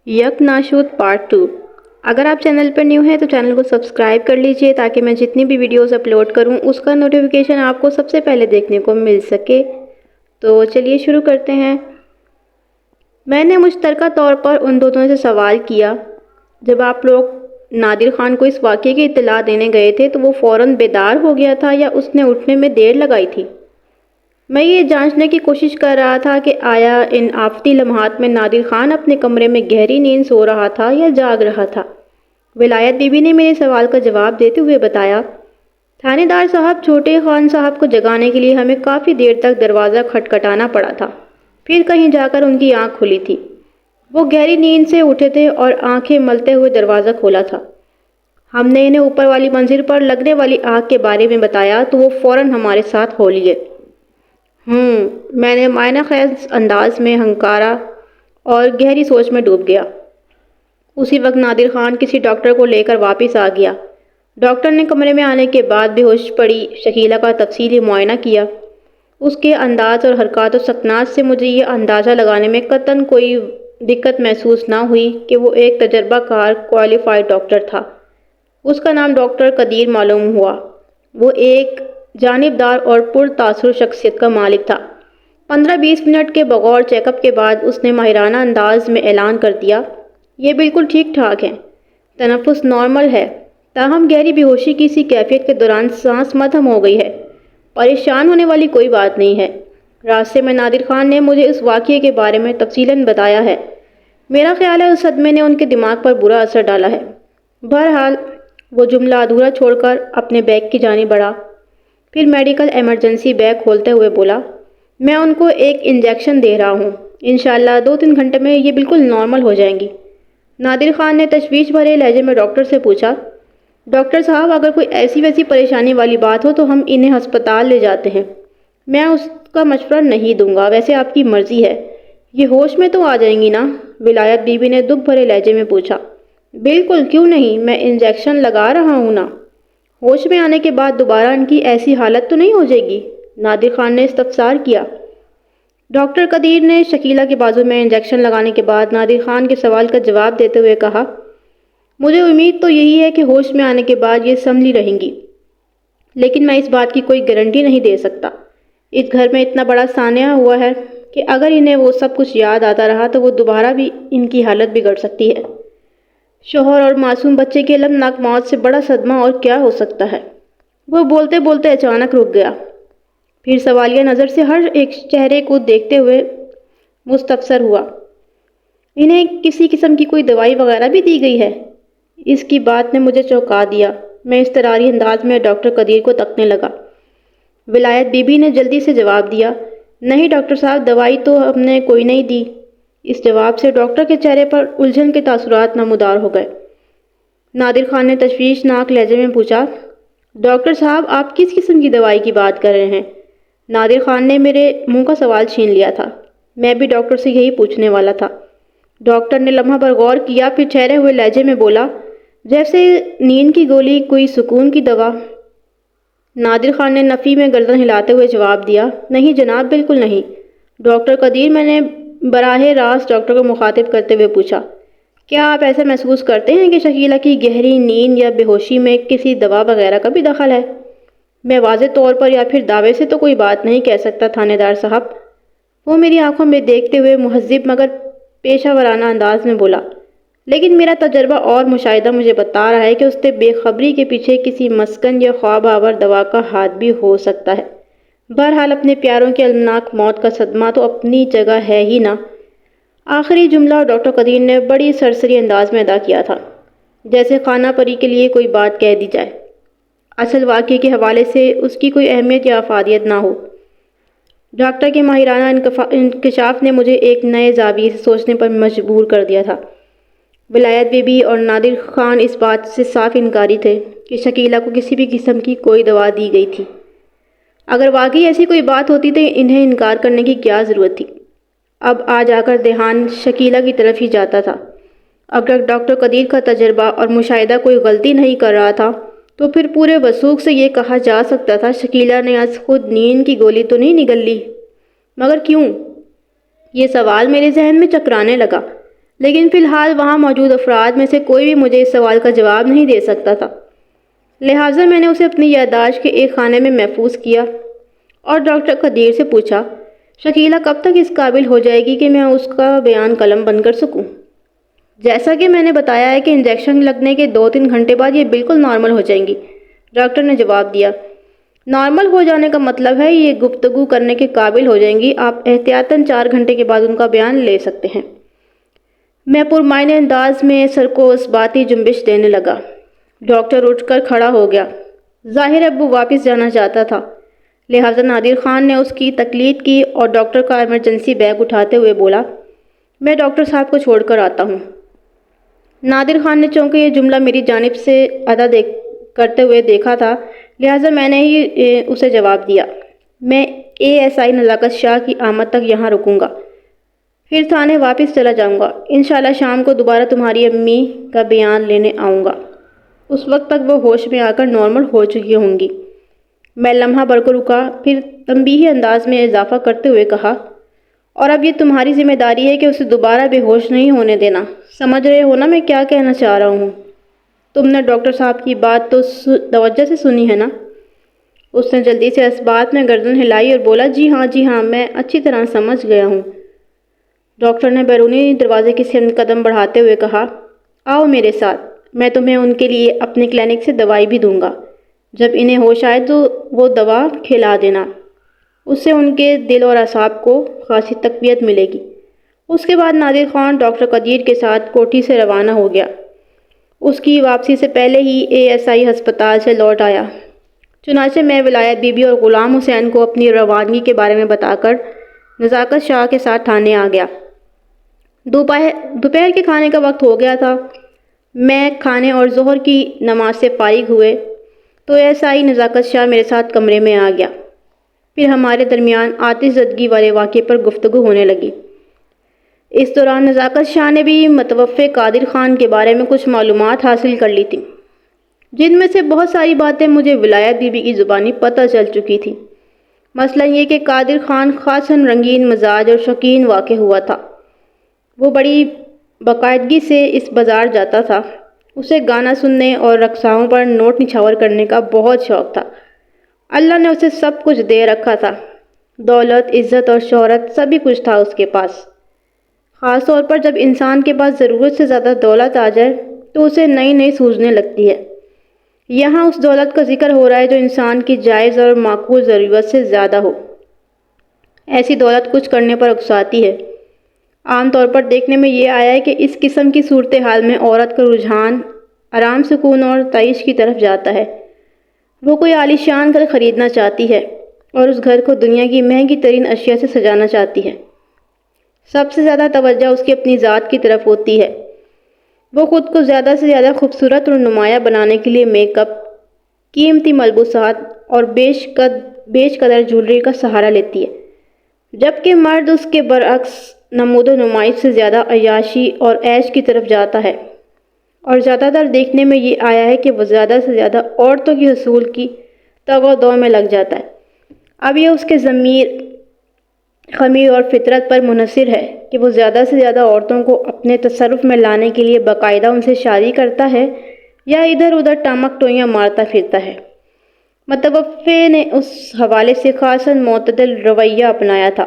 یک ناشود پارٹ 2۔ اگر آپ چینل پر نیو ہیں تو چینل کو سبسکرائب کر لیجئے تاکہ میں جتنی بھی ویڈیوز اپلوڈ کروں اس کا نوٹیفیکیشن آپ کو سب سے پہلے دیکھنے کو مل سکے۔ تو چلیے شروع کرتے ہیں۔ میں نے مشترکہ طور پر ان دونوں سے سوال کیا، جب آپ لوگ نادر خان کو اس واقعے کی اطلاع دینے گئے تھے تو وہ فوراً بیدار ہو گیا تھا یا اس نے اٹھنے میں دیر لگائی تھی؟ میں یہ جانچنے کی کوشش کر رہا تھا کہ آیا ان آفتی لمحات میں نادر خان اپنے کمرے میں گہری نیند سو رہا تھا یا جاگ رہا تھا۔ ولایت بی بی نے میرے سوال کا جواب دیتے ہوئے بتایا، تھانے دار صاحب، چھوٹے خان صاحب کو جگانے کے لیے ہمیں کافی دیر تک دروازہ کھٹکھٹانا پڑا تھا، پھر کہیں جا کر ان کی آنکھ کھلی تھی۔ وہ گہری نیند سے اٹھے تھے اور آنکھیں ملتے ہوئے دروازہ کھولا تھا۔ ہم نے انہیں اوپر والی منزل پر لگنے والی آگ کے بارے میں بتایا تو وہ فوراً ہمارے ساتھ ہو لیے۔ میں نے معنی خیز انداز میں ہنکارا اور گہری سوچ میں ڈوب گیا۔ اسی وقت نادر خان کسی ڈاکٹر کو لے کر واپس آ گیا۔ ڈاکٹر نے کمرے میں آنے کے بعد بے ہوش پڑی شکیلہ کا تفصیلی معائنہ کیا۔ اس کے انداز اور حرکات و سکنات سے مجھے یہ اندازہ لگانے میں قطعاً کوئی دقت محسوس نہ ہوئی کہ وہ ایک تجربہ کار کوالیفائڈ ڈاکٹر تھا۔ اس کا نام ڈاکٹر قدیر معلوم ہوا۔ وہ ایک جانبدار اور پر تاثر شخصیت کا مالک تھا۔ 15-20 منٹ کے بغور چیک اپ کے بعد اس نے ماہرانہ انداز میں اعلان کر دیا، یہ بالکل ٹھیک ٹھاک ہیں، تنفس نارمل ہے، تاہم گہری بے ہوشی کی سی کیفیت کے دوران سانس مدھم ہو گئی ہے۔ پریشان ہونے والی کوئی بات نہیں ہے۔ راستے میں نادر خان نے مجھے اس واقعے کے بارے میں تفصیلاً بتایا ہے۔ میرا خیال ہے اس صدمے نے ان کے دماغ پر برا اثر ڈالا ہے۔ بہرحال وہ جملہ ادھورا چھوڑ کر اپنے بیگ کی جانب بڑھا، پھر میڈیکل ایمرجنسی بیگ کھولتے ہوئے بولا، میں ان کو ایک انجیکشن دے رہا ہوں، انشاءاللہ 2-3 گھنٹے میں یہ بالکل نارمل ہو جائیں گی۔ نادر خان نے تشویش بھرے لہجے میں ڈاکٹر سے پوچھا، ڈاکٹر صاحب اگر کوئی ایسی ویسی پریشانی والی بات ہو تو ہم انہیں ہسپتال لے جاتے ہیں، میں اس کا مشورہ نہیں دوں گا، ویسے آپ کی مرضی ہے۔ یہ ہوش میں تو آ جائیں گی نا؟ ولایت بی بی نے دکھ بھرے لہجے میں پوچھا۔ بالکل، کیوں نہیں، میں انجیکشن لگا رہا ہوں نا۔ ہوش میں آنے کے بعد دوبارہ ان کی ایسی حالت تو نہیں ہو جائے گی؟ نادر خان نے استفسار کیا۔ ڈاکٹر قدیر نے شکیلہ کے بازو میں انجیکشن لگانے کے بعد نادر خان کے سوال کا جواب دیتے ہوئے کہا، مجھے امید تو یہی ہے کہ ہوش میں آنے کے بعد یہ سنبھلی رہیں گی، لیکن میں اس بات کی کوئی گارنٹی نہیں دے سکتا۔ اس گھر میں اتنا بڑا سانحہ ہوا ہے کہ اگر انہیں وہ سب کچھ یاد آتا رہا تو وہ دوبارہ بھی ان کی حالت بگڑ سکتی ہے۔ شوہر اور معصوم بچے کی المناک موت سے بڑا صدمہ اور کیا ہو سکتا ہے؟ وہ بولتے بولتے اچانک رک گیا، پھر سوالیہ نظر سے ہر ایک چہرے کو دیکھتے ہوئے مستفسر ہوا، انہیں کسی قسم کی کوئی دوائی وغیرہ بھی دی گئی ہے؟ اس کی بات نے مجھے چونکا دیا۔ میں اضطراری انداز میں ڈاکٹر قدیر کو تکنے لگا۔ ولایت بی بی نے جلدی سے جواب دیا، نہیں ڈاکٹر صاحب، دوائی تو ہم نے کوئی نہیں دی۔ اس جواب سے ڈاکٹر کے چہرے پر الجھن کے تاثرات نمودار ہو گئے۔ نادر خان نے تشویشناک لہجے میں پوچھا، ڈاکٹر صاحب آپ کس قسم کی دوائی کی بات کر رہے ہیں؟ نادر خان نے میرے منہ کا سوال چھین لیا تھا۔ میں بھی ڈاکٹر سے یہی پوچھنے والا تھا۔ ڈاکٹر نے لمحہ بھر غور کیا، پھر ٹھہرے ہوئے لہجے میں بولا، جیسے نیند کی گولی، کوئی سکون کی دوا۔ نادر خان نے نفی میں گردن ہلاتے ہوئے جواب دیا، نہیں جناب، بالکل نہیں۔ ڈاکٹر قدیر، میں نے براہ راست ڈاکٹر کو مخاطب کرتے ہوئے پوچھا، کیا آپ ایسا محسوس کرتے ہیں کہ شکیلہ کی گہری نیند یا بے ہوشی میں کسی دوا وغیرہ کا بھی دخل ہے؟ میں واضح طور پر یا پھر دعوے سے تو کوئی بات نہیں کہہ سکتا تھانے دار صاحب۔ وہ میری آنکھوں میں دیکھتے ہوئے مہذب مگر پیشہ ورانہ انداز میں بولا، لیکن میرا تجربہ اور مشاہدہ مجھے بتا رہا ہے کہ اس بے خبری کے پیچھے کسی مسکن یا خواب آور دوا کا ہاتھ بھی ہو سکتا ہے۔ بہرحال اپنے پیاروں کی المناک موت کا صدمہ تو اپنی جگہ ہے ہی نا۔ آخری جملہ ڈاکٹر قدیر نے بڑی سرسری انداز میں ادا کیا تھا، جیسے خانہ پری کے لیے کوئی بات کہہ دی جائے، اصل واقعے کے حوالے سے اس کی کوئی اہمیت یا افادیت نہ ہو۔ ڈاکٹر کے ماہرانہ انکشاف نے مجھے ایک نئے زاویے سے سوچنے پر مجبور کر دیا تھا۔ ولایت بی بی اور نادر خان اس بات سے صاف انکاری تھے کہ شکیلہ کو کسی بھی قسم کی کوئی دوا دی گئی تھی۔ اگر واقعی ایسی کوئی بات ہوتی تو انہیں انکار کرنے کی کیا ضرورت تھی؟ اب آ جا کر دھیان شکیلہ کی طرف ہی جاتا تھا۔ اگر ڈاکٹر قدیر کا تجربہ اور مشاہدہ کوئی غلطی نہیں کر رہا تھا تو پھر پورے وثوق سے یہ کہا جا سکتا تھا شکیلہ نے از خود نیند کی گولی تو نہیں نگل لی۔ مگر کیوں؟ یہ سوال میرے ذہن میں چکرانے لگا۔ لیکن فی الحال وہاں موجود افراد میں سے کوئی بھی مجھے اس سوال کا جواب نہیں دے سکتا تھا۔ لہٰذا میں نے اسے اپنی یادداشت کے ایک خانے میں محفوظ کیا اور ڈاکٹر قدیر سے پوچھا، شکیلہ کب تک اس قابل ہو جائے گی کہ میں اس کا بیان قلم بند کر سکوں؟ جیسا کہ میں نے بتایا ہے کہ انجیکشن لگنے کے 2-3 گھنٹے بعد یہ بالکل نارمل ہو جائیں گی، ڈاکٹر نے جواب دیا۔ نارمل ہو جانے کا مطلب ہے یہ گفتگو کرنے کے قابل ہو جائیں گی، آپ احتیاطاً 4 گھنٹے کے بعد ان کا بیان لے سکتے ہیں۔ میں پرمعنی انداز میں سر کو اس باتی جنبش دینے لگا۔ ڈاکٹر اٹھ کر کھڑا ہو گیا۔ ظاہر ہے وہ واپس جانا چاہتا تھا، لہٰذا نادر خان نے اس کی تقلید کی اور ڈاکٹر کا ایمرجنسی بیگ اٹھاتے ہوئے بولا، میں ڈاکٹر صاحب کو چھوڑ کر آتا ہوں۔ نادر خان نے چونکہ یہ جملہ میری جانب سے ادا کرتے ہوئے دیکھا تھا، لہٰذا میں نے ہی اسے جواب دیا، میں ASI نزاکت شاہ کی آمد تک یہاں رکوں گا، پھر تھانے واپس چلا جاؤں گا۔ انشاءاللہ شام کو دوبارہ تمہاری امی کا بیان لینے آؤں گا، اس وقت تک وہ ہوش میں آ کر نارمل ہو چکی ہوں گی۔ میں لمحہ بھر کو رکا، پھر تنبیہی انداز میں اضافہ کرتے ہوئے کہا، اور اب یہ تمہاری ذمہ داری ہے کہ اسے دوبارہ بے ہوش نہیں ہونے دینا۔ سمجھ رہے ہو نا میں کیا کہنا چاہ رہا ہوں؟ تم نے ڈاکٹر صاحب کی بات تو توجہ سے سنی ہے نا؟ اس نے جلدی سے اس بات میں گردن ہلائی اور بولا، جی ہاں میں اچھی طرح سمجھ گیا ہوں۔ ڈاکٹر نے بیرونی دروازے کی سمت قدم بڑھاتے ہوئے کہا، آؤ میرے ساتھ، میں تمہیں ان کے لیے اپنے کلینک سے دوائی بھی دوں گا، جب انہیں ہوش آئے تو وہ دوا کھلا دینا، اس سے ان کے دل اور اعصاب کو خاصی تقویت ملے گی۔ اس کے بعد نادر خان ڈاکٹر قدیر کے ساتھ کوٹھی سے روانہ ہو گیا۔ اس کی واپسی سے پہلے ہی ASI ہسپتال سے لوٹ آیا۔ چنانچہ میں ولایت بی بی اور غلام حسین کو اپنی روانگی کے بارے میں بتا کر نزاکت شاہ کے ساتھ تھانے آ گیا۔ دوپہر کے کھانے کا وقت ہو گیا تھا۔ میں کھانے اور ظہر کی نماز سے فارغ ہوئے تو ASI نزاکت شاہ میرے ساتھ کمرے میں آ گیا۔ پھر ہمارے درمیان آتش زدگی والے واقعے پر گفتگو ہونے لگی۔ اس دوران نزاکت شاہ نے بھی متوفی قادر خان کے بارے میں کچھ معلومات حاصل کر لی تھیں، جن میں سے بہت ساری باتیں مجھے ولایت بی بی کی زبانی پتہ چل چکی تھی۔ مسئلہ یہ کہ قادر خان خاصاً رنگین مزاج اور شوقین واقع ہوا تھا۔ وہ بڑی باقاعدگی سے اس بازار جاتا تھا۔ اسے گانا سننے اور رقصاؤں پر نوٹ نچھاور کرنے کا بہت شوق تھا۔ اللہ نے اسے سب کچھ دے رکھا تھا، دولت، عزت اور شہرت، سبھی کچھ تھا اس کے پاس۔ خاص طور پر جب انسان کے پاس ضرورت سے زیادہ دولت آ جائے تو اسے نئی سوجنے لگتی ہے۔ یہاں اس دولت کا ذکر ہو رہا ہے جو انسان کی جائز اور معقول ضرورت سے زیادہ ہو۔ ایسی دولت کچھ کرنے پر اکساتی ہے۔ عام طور پر دیکھنے میں یہ آیا ہے کہ اس قسم کی صورتحال میں عورت کا رجحان آرام سکون اور تعیش کی طرف جاتا ہے۔ وہ کوئی عالیشان گھر خریدنا چاہتی ہے اور اس گھر کو دنیا کی مہنگی ترین اشیاء سے سجانا چاہتی ہے۔ سب سے زیادہ توجہ اس کی اپنی ذات کی طرف ہوتی ہے۔ وہ خود کو زیادہ سے زیادہ خوبصورت اور نمایاں بنانے کے لیے میک اپ، قیمتی ملبوسات اور بیش قدر جویلری کا سہارا لیتی ہے، جبکہ مرد اس کے برعکس نمود و نمائش سے زیادہ عیاشی اور عیش کی طرف جاتا ہے، اور زیادہ تر دیکھنے میں یہ آیا ہے کہ وہ زیادہ سے زیادہ عورتوں کی حصول کی تگ و دو میں لگ جاتا ہے۔ اب یہ اس کے ضمیر، خمیر اور فطرت پر منحصر ہے کہ وہ زیادہ سے زیادہ عورتوں کو اپنے تصرف میں لانے کے لیے باقاعدہ ان سے شادی کرتا ہے یا ادھر ادھر ٹامک ٹوئیاں مارتا پھرتا ہے۔ متوفی نے اس حوالے سے خاصاً معتدل رویہ اپنایا تھا۔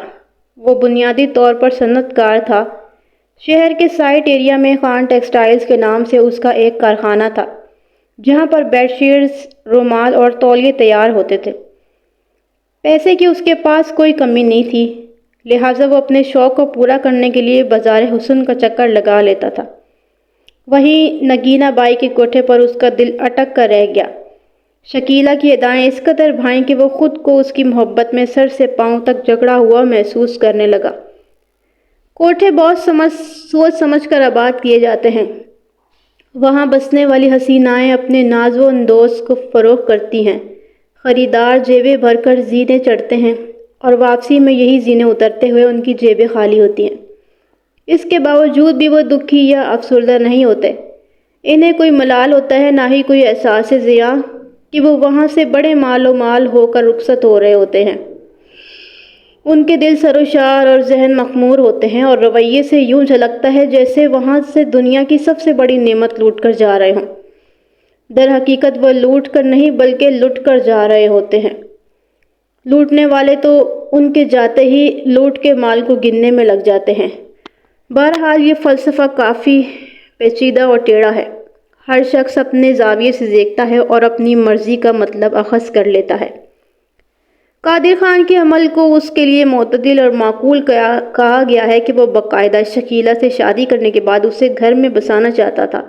وہ بنیادی طور پر صنعت کار تھا۔ شہر کے سائٹ ایریا میں خان ٹیکسٹائلز کے نام سے اس کا ایک کارخانہ تھا، جہاں پر بیڈ شیٹس، رومال اور تولیے تیار ہوتے تھے۔ پیسے کی اس کے پاس کوئی کمی نہیں تھی، لہٰذا وہ اپنے شوق کو پورا کرنے کے لیے بازار حسن کا چکر لگا لیتا تھا۔ وہیں نگینہ بائی کے کوٹھے پر اس کا دل اٹک کر رہ گیا۔ شکیلہ کی ادائیں اس قدر بھائیں کہ وہ خود کو اس کی محبت میں سر سے پاؤں تک جکڑا ہوا محسوس کرنے لگا۔ کوٹھے بہت سوچ سمجھ کر آباد کیے جاتے ہیں۔ وہاں بسنے والی حسینائیں اپنے ناز و اندوز کو فروغ کرتی ہیں۔ خریدار جیبیں بھر کر زینے چڑھتے ہیں اور واپسی میں یہی زینے اترتے ہوئے ان کی جیبیں خالی ہوتی ہیں۔ اس کے باوجود بھی وہ دکھی یا افسردہ نہیں ہوتے۔ انہیں کوئی ملال ہوتا ہے، نہ ہی کوئی احساس زیاں کہ وہ وہاں سے بڑے مال و مال ہو کر رخصت ہو رہے ہوتے ہیں۔ ان کے دل سروشار اور ذہن مخمور ہوتے ہیں اور رویے سے یوں جھلکتا ہے جیسے وہاں سے دنیا کی سب سے بڑی نعمت لوٹ کر جا رہے ہوں۔ در حقیقت وہ لوٹ کر نہیں بلکہ لٹ کر جا رہے ہوتے ہیں۔ لوٹنے والے تو ان کے جاتے ہی لوٹ کے مال کو گننے میں لگ جاتے ہیں۔ بہرحال یہ فلسفہ کافی پیچیدہ اور ٹیڑھا ہے۔ ہر شخص اپنے زاویے سے دیکھتا ہے اور اپنی مرضی کا مطلب اخذ کر لیتا ہے۔ قادر خان کے عمل کو اس کے لیے معتدل اور معقول کہا گیا ہے کہ وہ باقاعدہ شکیلہ سے شادی کرنے کے بعد اسے گھر میں بسانا چاہتا تھا۔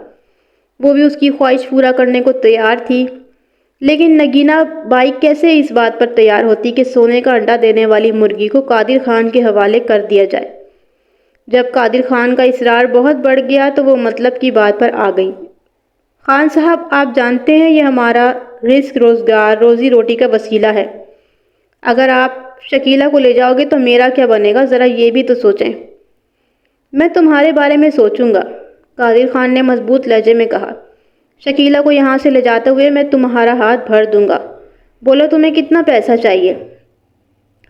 وہ بھی اس کی خواہش پورا کرنے کو تیار تھی، لیکن نگینہ بائی کیسے اس بات پر تیار ہوتی کہ سونے کا انڈا دینے والی مرغی کو قادر خان کے حوالے کر دیا جائے۔ جب قادر خان کا اصرار بہت بڑھ گیا تو وہ مطلب کی بات پر آ گئی۔ خان صاحب، آپ جانتے ہیں یہ ہمارا رزق، روزگار، روزی روٹی کا وسیلہ ہے۔ اگر آپ شکیلہ کو لے جاؤ گے تو میرا کیا بنے گا، ذرا یہ بھی تو سوچیں۔ میں تمہارے بارے میں سوچوں گا، قادر خان نے مضبوط لہجے میں کہا۔ شکیلہ کو یہاں سے لے جاتے ہوئے میں تمہارا ہاتھ بھر دوں گا۔ بولو تمہیں کتنا پیسہ چاہیے؟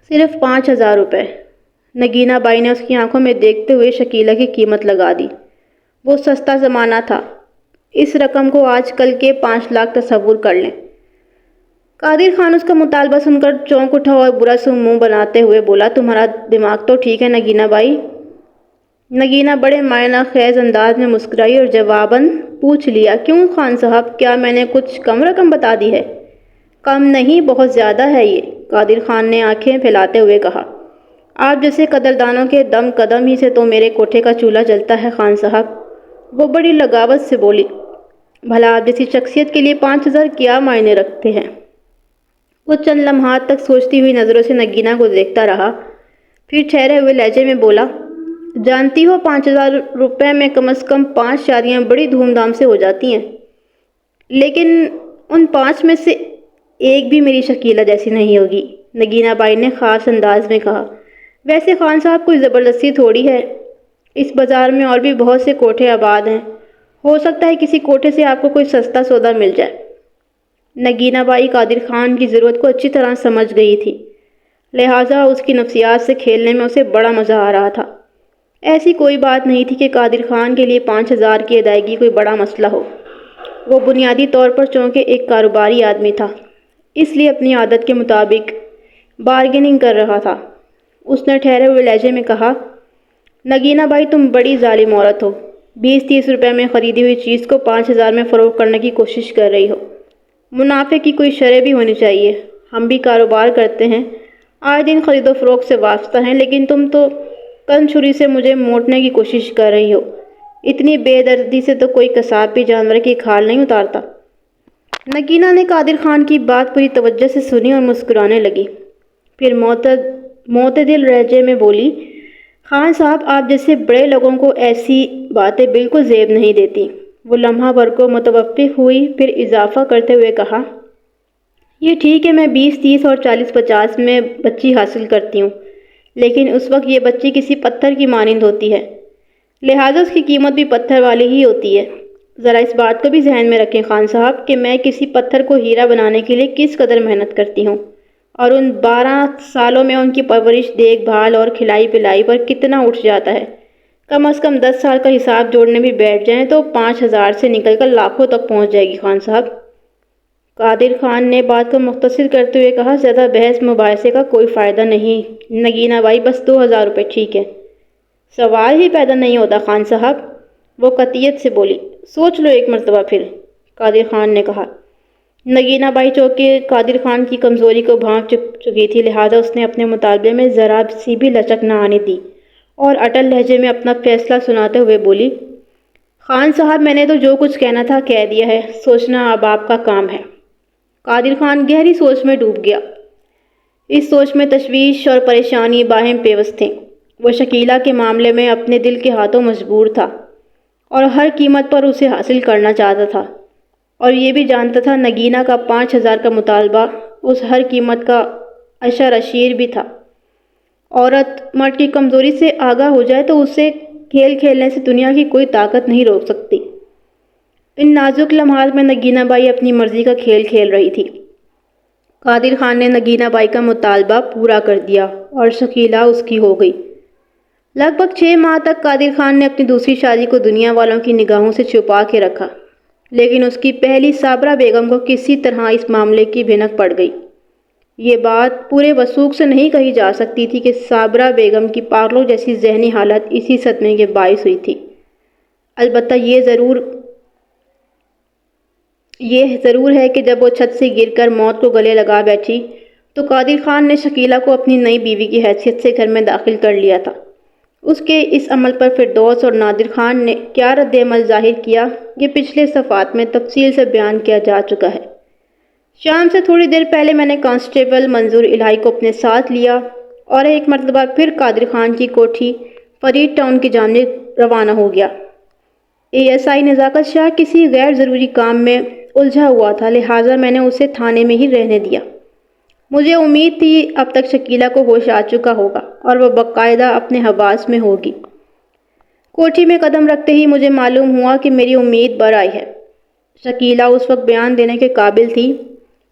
صرف 5,000 روپے۔ نگینہ بائی نے اس کی آنکھوں میں دیکھتے ہوئے شکیلہ کی قیمت لگا دی۔ وہ سستا زمانہ تھا، اس رقم کو آج کل کے 5 لاکھ تصور کر لیں۔ قادر خان اس کا مطالبہ سن کر چونک اٹھا اور برا سا منہ بناتے ہوئے بولا، تمہارا دماغ تو ٹھیک ہے نگینہ بائی؟ نگینہ بڑے معنی خیز انداز میں مسکرائی اور جواباً پوچھ لیا، کیوں خان صاحب، کیا میں نے کچھ کم رقم بتا دی ہے؟ کم نہیں، بہت زیادہ ہے یہ، قادر خان نے آنکھیں پھیلاتے ہوئے کہا۔ آپ جیسے قدردانوں کے دم قدم ہی سے تو میرے کوٹھے کا چولہا جلتا ہے خان صاحب، وہ بڑی لگاوت سے بولی۔ بھلا آپ جیسی شخصیت کے لیے 5,000 کیا معنی رکھتے ہیں؟ وہ چند لمحات تک سوچتی ہوئی نظروں سے نگینہ کو دیکھتا رہا، پھر ٹھہرے ہوئے لہجے میں بولا، جانتی ہو 5,000 روپے میں کم از کم 5 شادیاں بڑی دھوم دھام سے ہو جاتی ہیں، لیکن ان 5 میں سے ایک بھی میری شکیلہ جیسی نہیں ہوگی، نگینہ بائی نے خاص انداز میں کہا۔ ویسے خان صاحب کوئی زبردستی تھوڑی ہے، اس بازار میں اور بھی بہت سے کوٹھے آباد ہیں، ہو سکتا ہے کسی کوٹھے سے آپ کو کوئی سستا سودا مل جائے۔ نگینہ بائی قادر خان کی ضرورت کو اچھی طرح سمجھ گئی تھی، لہٰذا اس کی نفسیات سے کھیلنے میں اسے بڑا مزہ آ رہا تھا۔ ایسی کوئی بات نہیں تھی کہ قادر خان کے لیے 5,000 کی ادائیگی کوئی بڑا مسئلہ ہو۔ وہ بنیادی طور پر چونکہ ایک کاروباری آدمی تھا، اس لیے اپنی عادت کے مطابق بارگیننگ کر رہا تھا۔ اس نے ٹھہرے ہوئے لہجے میں کہا، نگینہ بائی تم بڑی ظالم عورت ہو، 20-30 روپے میں خریدی ہوئی چیز کو 5,000 میں فروخت کرنے کی کوشش کر رہی ہو۔ منافع کی کوئی شرح بھی ہونی چاہیے، ہم بھی کاروبار کرتے ہیں، آئے دن خرید و فروخت سے وابستہ ہیں، لیکن تم تو کن چھری سے مجھے موڑنے کی کوشش کر رہی ہو۔ اتنی بے دردی سے تو کوئی قصاب بھی جانور کی کھال نہیں اتارتا۔ نگینہ نے قادر خان کی بات پوری توجہ سے سنی اور مسکرانے لگی، پھر معتدل لہجے میں بولی، خان صاحب آپ جیسے بڑے لوگوں کو ایسی باتیں بالکل زیب نہیں دیتی۔ وہ لمحہ بھر کو متوقف ہوئی، پھر اضافہ کرتے ہوئے کہا، یہ ٹھیک ہے میں 20-30 اور 40-50 میں بچی حاصل کرتی ہوں، لیکن اس وقت یہ بچی کسی پتھر کی مانند ہوتی ہے، لہٰذا اس کی قیمت بھی پتھر والی ہی ہوتی ہے۔ ذرا اس بات کو بھی ذہن میں رکھیں خان صاحب کہ میں کسی پتھر کو ہیرا بنانے کے لیے کس قدر محنت کرتی ہوں، اور ان 12 سالوں میں ان کی پرورش، دیکھ بھال اور کھلائی پلائی پر کتنا اٹھ جاتا ہے۔ کم از کم 10 سال کا حساب جوڑنے بھی بیٹھ جائیں تو 5,000 سے نکل کر لاکھوں تک پہنچ جائے گی خان صاحب۔ قادر خان نے بات کو مختصر کرتے ہوئے کہا، زیادہ بحث مباحثے کا کوئی فائدہ نہیں نگینہ بائی، بس 2,000 روپے ٹھیک ہے۔ سوال ہی پیدا نہیں ہوتا خان صاحب، وہ قطعیت سے بولی۔ سوچ لو ایک مرتبہ پھر، قادر خان نے کہا۔ نگینہ بائی چونکہ قادر خان کی کمزوری کو بھانپ چکی تھی، لہٰذا اس نے اپنے مطالبے میں ذرا سی بھی لچک نہ آنے دی اور اٹل لہجے میں اپنا فیصلہ سناتے ہوئے بولی، خان صاحب میں نے تو جو کچھ کہنا تھا کہہ دیا ہے، سوچنا اب آپ کا کام ہے۔ قادر خان گہری سوچ میں ڈوب گیا۔ اس سوچ میں تشویش اور پریشانی باہم پیوست تھیں۔ وہ شکیلہ کے معاملے میں اپنے دل کے ہاتھوں مجبور تھا اور ہر قیمت پر اسے حاصل کرنا چاہتا تھا، اور یہ بھی جانتا تھا نگینہ کا 5,000 کا مطالبہ اس ہر قیمت کا اشر اشیر بھی تھا۔ عورت مرد کی کمزوری سے آگاہ ہو جائے تو اسے کھیل کھیلنے سے دنیا کی کوئی طاقت نہیں روک سکتی۔ ان نازک لمحات میں نگینہ بائی اپنی مرضی کا کھیل کھیل رہی تھی۔ قادر خان نے نگینہ بائی کا مطالبہ پورا کر دیا اور شکیلہ اس کی ہو گئی۔ لگ بھگ 6 ماہ تک قادر خان نے اپنی دوسری شادی کو دنیا والوں کی نگاہوں سے چھپا کے رکھا، لیکن اس کی پہلی صابرہ بیگم کو کسی طرح اس معاملے کی بھنک پڑ گئی۔ یہ بات پورے وثوق سے نہیں کہی جا سکتی تھی کہ صابرہ بیگم کی پاگلوں جیسی ذہنی حالت اسی صدمے کے باعث ہوئی تھی۔ البتہ یہ ضرور ہے کہ جب وہ چھت سے گر کر موت کو گلے لگا بیٹھی تو قادر خان نے شکیلہ کو اپنی نئی بیوی کی حیثیت سے گھر میں داخل کر لیا تھا۔ اس کے اس عمل پر فردوس اور نادر خان نے کیا رد عمل ظاہر کیا، یہ پچھلے صفحات میں تفصیل سے بیان کیا جا چکا ہے۔ شام سے تھوڑی دیر پہلے میں نے کانسٹیبل منظور الہی کو اپنے ساتھ لیا اور ایک مرتبہ پھر قادر خان کی کوٹھی فرید ٹاؤن کی جانب روانہ ہو گیا۔ ASI نزاکت شاہ کسی غیر ضروری کام میں الجھا ہوا تھا، لہٰذا میں نے اسے تھانے میں ہی رہنے دیا۔ مجھے امید تھی اب تک شکیلہ کو ہوش آ چکا ہوگا اور وہ باقاعدہ اپنے حواس میں ہوگی۔ کوٹھی میں قدم رکھتے ہی مجھے معلوم ہوا کہ میری امید بر آئی ہے۔ شکیلہ اس وقت بیان دینے کے قابل تھی۔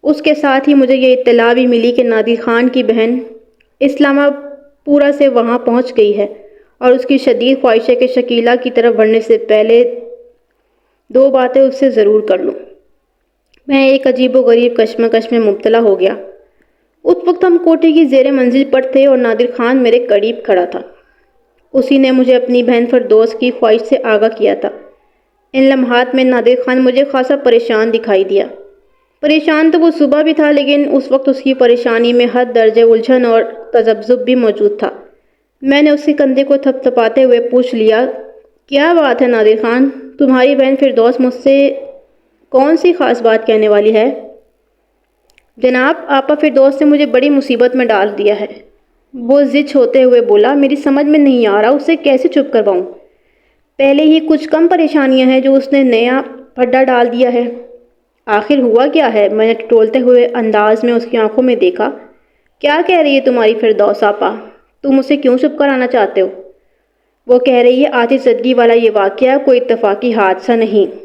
اس کے ساتھ ہی مجھے یہ اطلاع بھی ملی کہ نادر خان کی بہن اسلامہ پورہ سے وہاں پہنچ گئی ہے اور اس کی شدید خواہش ہے کہ شکیلہ کی طرف بڑھنے سے پہلے 2 باتیں اس سے ضرور کر لوں۔ میں ایک عجیب و غریب کشمکش میں مبتلا ہو گیا۔ اس وقت ہم کوٹھی کی زیر منزل پر تھے اور نادر خان میرے قریب کھڑا تھا۔ اسی نے مجھے اپنی بہن فردوس کی خواہش سے آگاہ کیا تھا۔ ان لمحات میں نادر خان مجھے خاصا پریشان دکھائی دیا۔ پریشان تو وہ صبح بھی تھا، لیکن اس وقت اس کی پریشانی میں حد درجے الجھن اور تذبذب بھی موجود تھا۔ میں نے اس کے کندھے کو تھپتھپاتے ہوئے پوچھ لیا، کیا بات ہے نادر خان؟ تمہاری بہن فردوس مجھ سے کون سی خاص بات کہنے والی ہے؟ جناب، آپا فردوس نے مجھے بڑی مصیبت میں ڈال دیا ہے، وہ زچ ہوتے ہوئے بولا۔ میری سمجھ میں نہیں آ رہا اسے کیسے چپ کرواؤں۔ پہلے ہی کچھ کم پریشانیاں ہیں جو اس نے نیا پھڈا ڈال دیا ہے۔ آخر ہوا کیا ہے؟ میں نے ٹٹولتے ہوئے انداز میں اس کی آنکھوں میں دیکھا۔ کیا کہہ رہی ہے تمہاری فردوس آپا؟ تم اسے کیوں چپ کرانا چاہتے ہو؟ وہ کہہ رہی ہے آتش زدگی والا یہ واقعہ کوئی اتفاقی حادثہ نہیں۔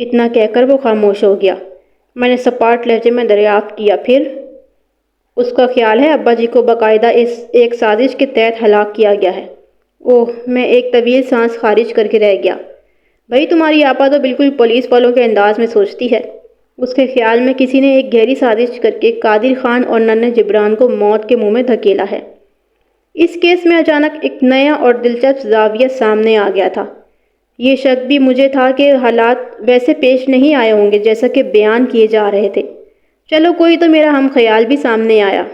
اتنا کہہ کر وہ خاموش ہو گیا۔ میں نے سپاٹ لہجے میں دریافت کیا، پھر؟ اس کا خیال ہے ابا جی کو باقاعدہ ایک سازش کے تحت ہلاک کیا گیا ہے۔ اوہ، میں ایک طویل سانس خارج کر کے رہ گیا۔ بھئی تمہاری آپا تو بالکل پولیس والوں کے انداز میں سوچتی ہے۔ اس کے خیال میں کسی نے ایک گہری سازش کر کے قادر خان اور ننھے جبران کو موت کے منہ میں دھکیلا ہے۔ اس کیس میں اچانک ایک نیا اور دلچسپ زاویہ سامنے آ گیا تھا۔ یہ شک بھی مجھے تھا کہ حالات ویسے پیش نہیں آئے ہوں گے جیسا کہ بیان کیے جا رہے تھے۔ چلو کوئی تو میرا ہم خیال بھی سامنے آیا،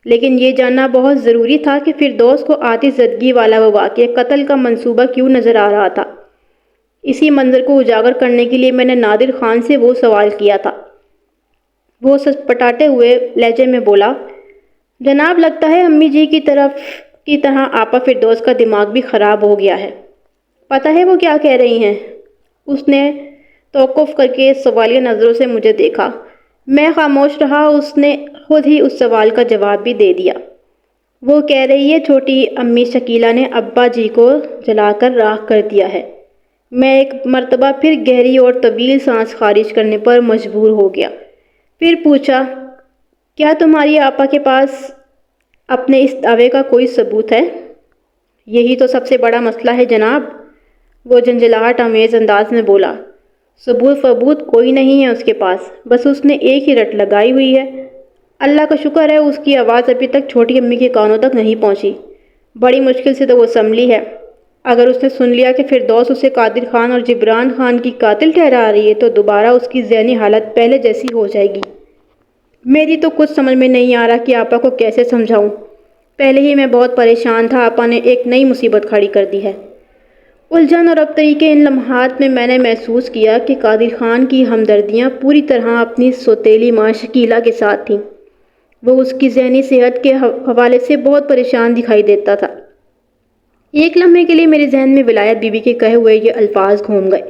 لیکن یہ جاننا بہت ضروری تھا کہ فردوس کو آتش زدگی والا وہ واقعہ قتل کا منصوبہ کیوں نظر آ رہا تھا۔ اسی منظر کو اجاگر کرنے کے لیے میں نے نادر خان سے وہ سوال کیا تھا۔ وہ سٹپٹاتے ہوئے لہجے میں بولا، جناب لگتا ہے امی جی کی طرح آپا فردوس کا دماغ بھی خراب ہو گیا ہے۔ پتہ ہے وہ کیا کہہ رہی ہیں؟ اس نے توقف کر کے سوالیہ نظروں سے مجھے دیکھا۔ میں خاموش رہا۔ اس نے خود ہی اس سوال کا جواب بھی دے دیا۔ وہ کہہ رہی ہے چھوٹی امی شکیلہ نے ابا جی کو جلا کر راکھ کر دیا ہے۔ میں ایک مرتبہ پھر گہری اور طویل سانس خارج کرنے پر مجبور ہو گیا۔ پھر پوچھا، کیا تمہاری آپا کے پاس اپنے اس دعوے کا کوئی ثبوت ہے؟ یہی تو سب سے بڑا مسئلہ ہے جناب، وہ جھنجھلاہٹ آمیز انداز میں بولا۔ ثبوت کوئی نہیں ہے اس کے پاس، بس اس نے ایک ہی رٹ لگائی ہوئی ہے۔ اللہ کا شکر ہے اس کی آواز ابھی تک چھوٹی امی کے کانوں تک نہیں پہنچی۔ بڑی مشکل سے تو وہ سنبھلی ہے۔ اگر اس نے سن لیا کہ فردوس اسے قادر خان اور جبران خان کی قاتل ٹھہرا رہی ہے تو دوبارہ اس کی ذہنی حالت پہلے جیسی ہو جائے گی۔ میری تو کچھ سمجھ میں نہیں آ رہا کہ آپا کو کیسے سمجھاؤں۔ پہلے ہی میں بہت پریشان تھا، آپا نے ایک نئی مصیبت کھڑی کر دی ہے۔ الجھن اور ابتری کے ان لمحات میں نے محسوس کیا کہ قادر خان کی ہمدردیاں پوری طرح اپنی سوتیلی ماں شکیلہ کے ساتھ تھیں۔ وہ اس کی ذہنی صحت کے حوالے سے بہت پریشان دکھائی دیتا تھا۔ ایک لمحے کے لیے میرے ذہن میں ولایت بی بی کے کہے ہوئے یہ الفاظ گھوم گئے،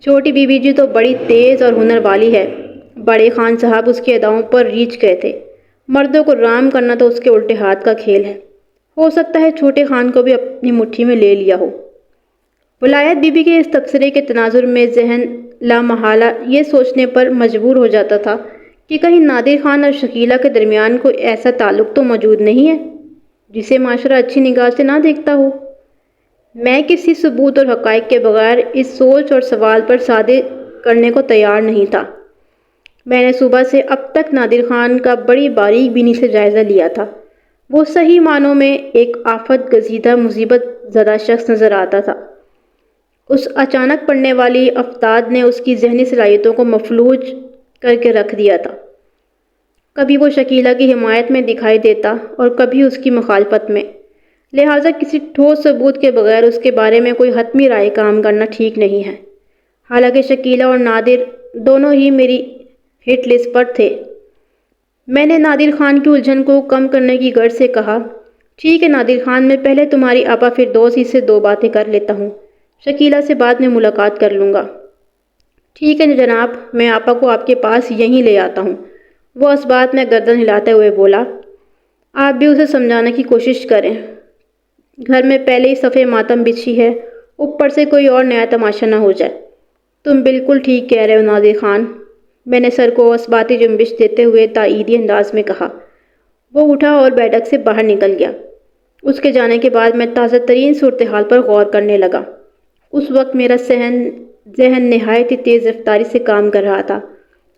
چھوٹی بی بی جی تو بڑی تیز اور ہنر والی ہے۔ بڑے خان صاحب اس کی اداؤں پر ریچھ گئے تھے۔ مردوں کو رام کرنا تو اس کے الٹے ہاتھ کا کھیل ہے۔ ہو سکتا ہے چھوٹے خان کو بھی اپنی مٹھی میں لے لیا ہو۔ ولایت بی بی کے اس تبصرے کے تناظر میں ذہن لامحالہ یہ سوچنے پر مجبور ہو جاتا تھا کہ کہیں نادر خان اور شکیلہ کے درمیان کوئی ایسا تعلق تو موجود نہیں ہے جسے معاشرہ اچھی نگاہ سے نہ دیکھتا ہو۔ میں کسی ثبوت اور حقائق کے بغیر اس سوچ اور سوال پر سادے کرنے کو تیار نہیں تھا۔ میں نے صبح سے اب تک نادر خان کا بڑی باریک بینی سے جائزہ لیا تھا۔ وہ صحیح معنوں میں ایک آفت گزیدہ مصیبت زدہ شخص نظر آتا تھا۔ اس اچانک پڑنے والی افتاد نے اس کی ذہنی صلاحیتوں کو مفلوج کر کے رکھ دیا تھا۔ کبھی وہ شکیلہ کی حمایت میں دکھائی دیتا اور کبھی اس کی مخالفت میں، لہٰذا کسی ٹھوس ثبوت کے بغیر اس کے بارے میں کوئی حتمی رائے کام کرنا ٹھیک نہیں ہے۔ حالانکہ شکیلہ اور نادر دونوں ہی میری ہٹ لسٹ پر تھے۔ میں نے نادر خان کی الجھن کو کم کرنے کی غرض سے کہا، ٹھیک ہے نادر خان، میں پہلے تمہاری آپا فردوس ہی سے 2 باتیں کر لیتا ہوں، شکیلہ سے بعد میں ملاقات کر لوں گا۔ ٹھیک ہے جناب، میں آپا کو آپ کے پاس یہیں لے آتا ہوں، وہ اس بات میں گردن ہلاتے ہوئے بولا۔ آپ بھی اسے سمجھانے کی کوشش کریں، گھر میں پہلے ہی صفحہ ماتم بچھی ہے، اوپر سے کوئی اور نیا تماشا نہ ہو جائے۔ تم بالکل ٹھیک کہہ رہے ہو نادر خان، میں نے سر کو اثباتی جنبش دیتے ہوئے تائیدی انداز میں کہا۔ وہ اٹھا اور بیٹھک سے باہر نکل گیا۔ اس کے جانے کے بعد میں تازہ ترین صورتحال پر غور کرنے لگا۔ اس وقت میرا ذہن نہایت ہی تیز رفتاری سے کام کر رہا تھا۔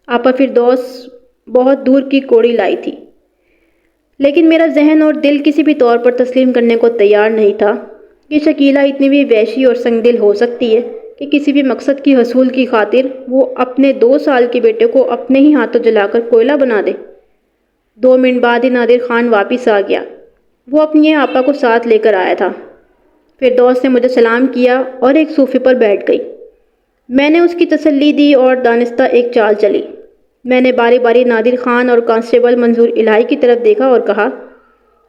آپا فردوس بہت دور کی کوڑی لائی تھی، لیکن میرا ذہن اور دل کسی بھی طور پر تسلیم کرنے کو تیار نہیں تھا کہ شکیلہ اتنی بھی وحشی اور سنگ دل ہو سکتی ہے کہ کسی بھی مقصد کی حصول کی خاطر وہ اپنے 2 سال کے بیٹے کو اپنے ہی ہاتھوں جلا کر کوئلہ بنا دے۔ 2 منٹ بعد ہی نادر خان واپس آ گیا۔ وہ اپنی آپا کو ساتھ لے کر آیا تھا۔ فردوس نے مجھے سلام کیا اور ایک صوفے پر بیٹھ گئی۔ میں نے اس کی تسلی دی اور دانستہ ایک چال چلی۔ میں نے باری باری نادر خان اور کانسٹیبل منظور الہی کی طرف دیکھا اور کہا،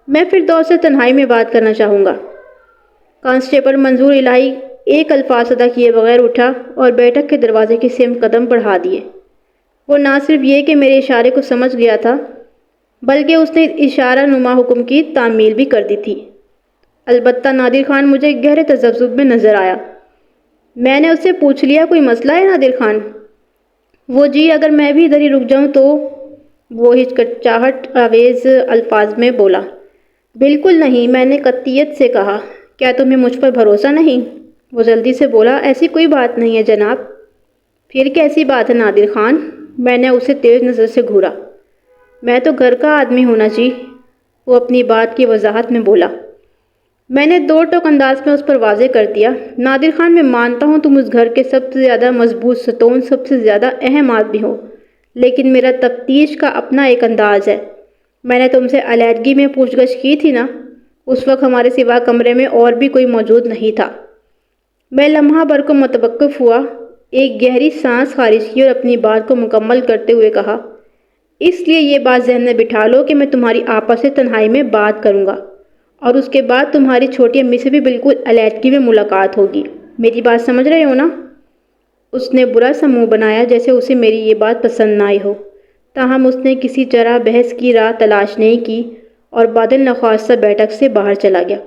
میں فردوس سے تنہائی میں بات کرنا چاہوں گا۔ کانسٹیبل منظور الہی ایک الفاظ ادا کیے بغیر اٹھا اور بیٹھک کے دروازے کی سمت قدم بڑھا دیے۔ وہ نہ صرف یہ کہ میرے اشارے کو سمجھ گیا تھا، بلکہ اس نے اشارہ نما حکم کی تعمیل بھی کر دی تھی۔ البتہ نادر خان مجھے گہرے تذبذب میں نظر آیا۔ میں نے اس سے پوچھ لیا، کوئی مسئلہ ہے نادر خان؟ وہ جی، اگر میں بھی ادھر ہی رک جاؤں تو؟ وہ ہچکچاہٹ آویز الفاظ میں بولا۔ بالکل نہیں، میں نے قطعیت سے کہا۔ کیا تمہیں مجھ پر بھروسہ نہیں؟ وہ جلدی سے بولا، ایسی کوئی بات نہیں ہے جناب۔ پھر کیسی بات ہے نادر خان؟ میں نے اسے تیز نظر سے گھورا۔ میں تو گھر کا آدمی ہونا جی، وہ اپنی بات کی وضاحت میں بولا۔ میں نے 2 ٹوک انداز میں اس پر واضح کر دیا، نادر خان میں مانتا ہوں تم اس گھر کے سب سے زیادہ مضبوط ستون، سب سے زیادہ اہم آدمی ہو، لیکن میرا تفتیش کا اپنا ایک انداز ہے۔ میں نے تم سے علیحدگی میں پوچھ گچھ کی تھی نا، اس وقت ہمارے سوا کمرے میں اور بھی کوئی موجود نہیں تھا۔ میں لمحہ بھر کو متوقف ہوا، ایک گہری سانس خارج کی اور اپنی بات کو مکمل کرتے ہوئے کہا، اس لیے یہ بات ذہن میں بٹھا لو کہ میں تمہاری آپا سے تنہائی میں بات کروں گا، اور اس کے بعد تمہاری چھوٹی امی سے بھی بالکل علیحدگی میں ملاقات ہوگی۔ میری بات سمجھ رہے ہو نا؟ اس نے برا سا منہ بنایا جیسے اسے میری یہ بات پسند نہ آئی ہو، تاہم اس نے کسی طرح بحث کی راہ تلاش نہیں کی اور بادل نخواستہ بیٹھک سے باہر چلا گیا۔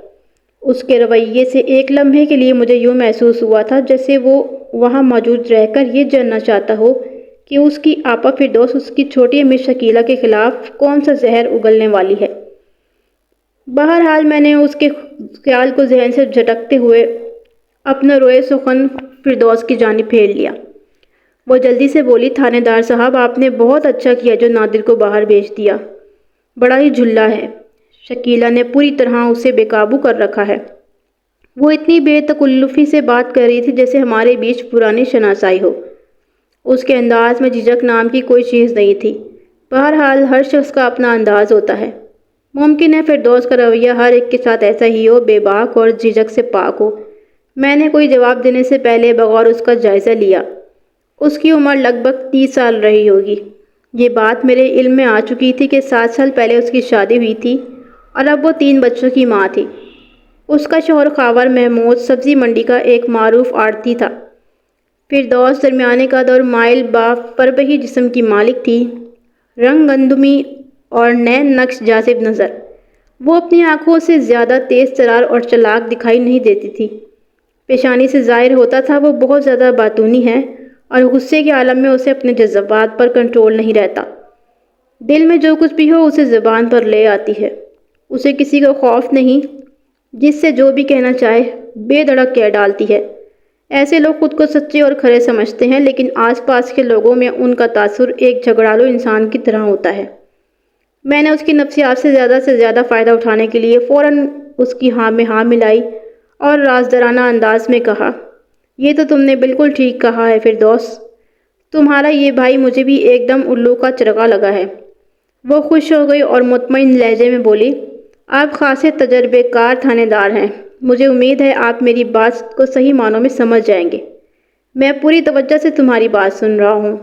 اس کے رویے سے ایک لمحے کے لیے مجھے یوں محسوس ہوا تھا جیسے وہ وہاں موجود رہ کر یہ جاننا چاہتا ہو کہ اس کی آپا فردوس اس کی چھوٹی امی شکیلہ کے خلاف کون سا زہر اگلنے والی ہے۔ بہرحال میں نے اس کے خیال کو ذہن سے جھٹکتے ہوئے اپنا روئے سخن فردوس کی جانب پھیر لیا۔ وہ جلدی سے بولی، تھانے دار صاحب، آپ نے بہت اچھا کیا جو نادر کو باہر بھیج دیا، بڑا ہی جھلا ہے۔ شکیلہ نے پوری طرح اسے بے قابو کر رکھا ہے۔ وہ اتنی بے تکلفی سے بات کر رہی تھی جیسے ہمارے بیچ پرانی شناسائی ہو۔ اس کے انداز میں جھجک نام کی کوئی چیز نہیں تھی۔ بہرحال ہر شخص کا اپنا انداز ہوتا ہے۔ ممکن ہے فردوس کا رویہ ہر ایک کے ساتھ ایسا ہی ہو، بے باک اور جھجک سے پاک ہو۔ میں نے کوئی جواب دینے سے پہلے بغور اس کا جائزہ لیا۔ اس کی عمر لگ بھگ 30 سال رہی ہوگی۔ یہ بات میرے علم میں آ چکی تھی کہ 7 سال پہلے اس کی شادی ہوئی تھی اور اب وہ 3 بچوں کی ماں تھی۔ اس کا شوہر خاور محمود سبزی منڈی کا ایک معروف آڑھتی تھا۔ فردوس درمیانے قد اور مائل با فربہی جسم کی مالک تھی، رنگ گندمی اور نین نقش جاذب نظر۔ وہ اپنی آنکھوں سے زیادہ تیز ترار اور چلاک دکھائی نہیں دیتی تھی۔ پیشانی سے ظاہر ہوتا تھا وہ بہت زیادہ باتونی ہے اور غصے کے عالم میں اسے اپنے جذبات پر کنٹرول نہیں رہتا۔ دل میں جو کچھ بھی ہو اسے زبان پر لے آتی ہے۔ اسے کسی کا خوف نہیں، جس سے جو بھی کہنا چاہے بے دھڑک کہہ ڈالتی ہے۔ ایسے لوگ خود کو سچے اور کھرے سمجھتے ہیں، لیکن آس پاس کے لوگوں میں ان کا تاثر ایک جھگڑالو انسان کی طرح ہوتا ہے۔ میں نے اس کی نفسیات سے زیادہ فائدہ اٹھانے کے لیے فوراً اس کی ہاں میں ہاں ملائی اور رازدارانہ انداز میں کہا، یہ تو تم نے بالکل ٹھیک کہا ہے فردوس، تمہارا یہ بھائی مجھے بھی ایک دم الو کا چرغا لگا ہے۔ وہ خوش ہو گئی اور مطمئن لہجے میں بولی، آپ خاصے تجربے کار تھانے دار ہیں، مجھے امید ہے آپ میری بات کو صحیح معنوں میں سمجھ جائیں گے۔ میں پوری توجہ سے تمہاری بات سن رہا ہوں،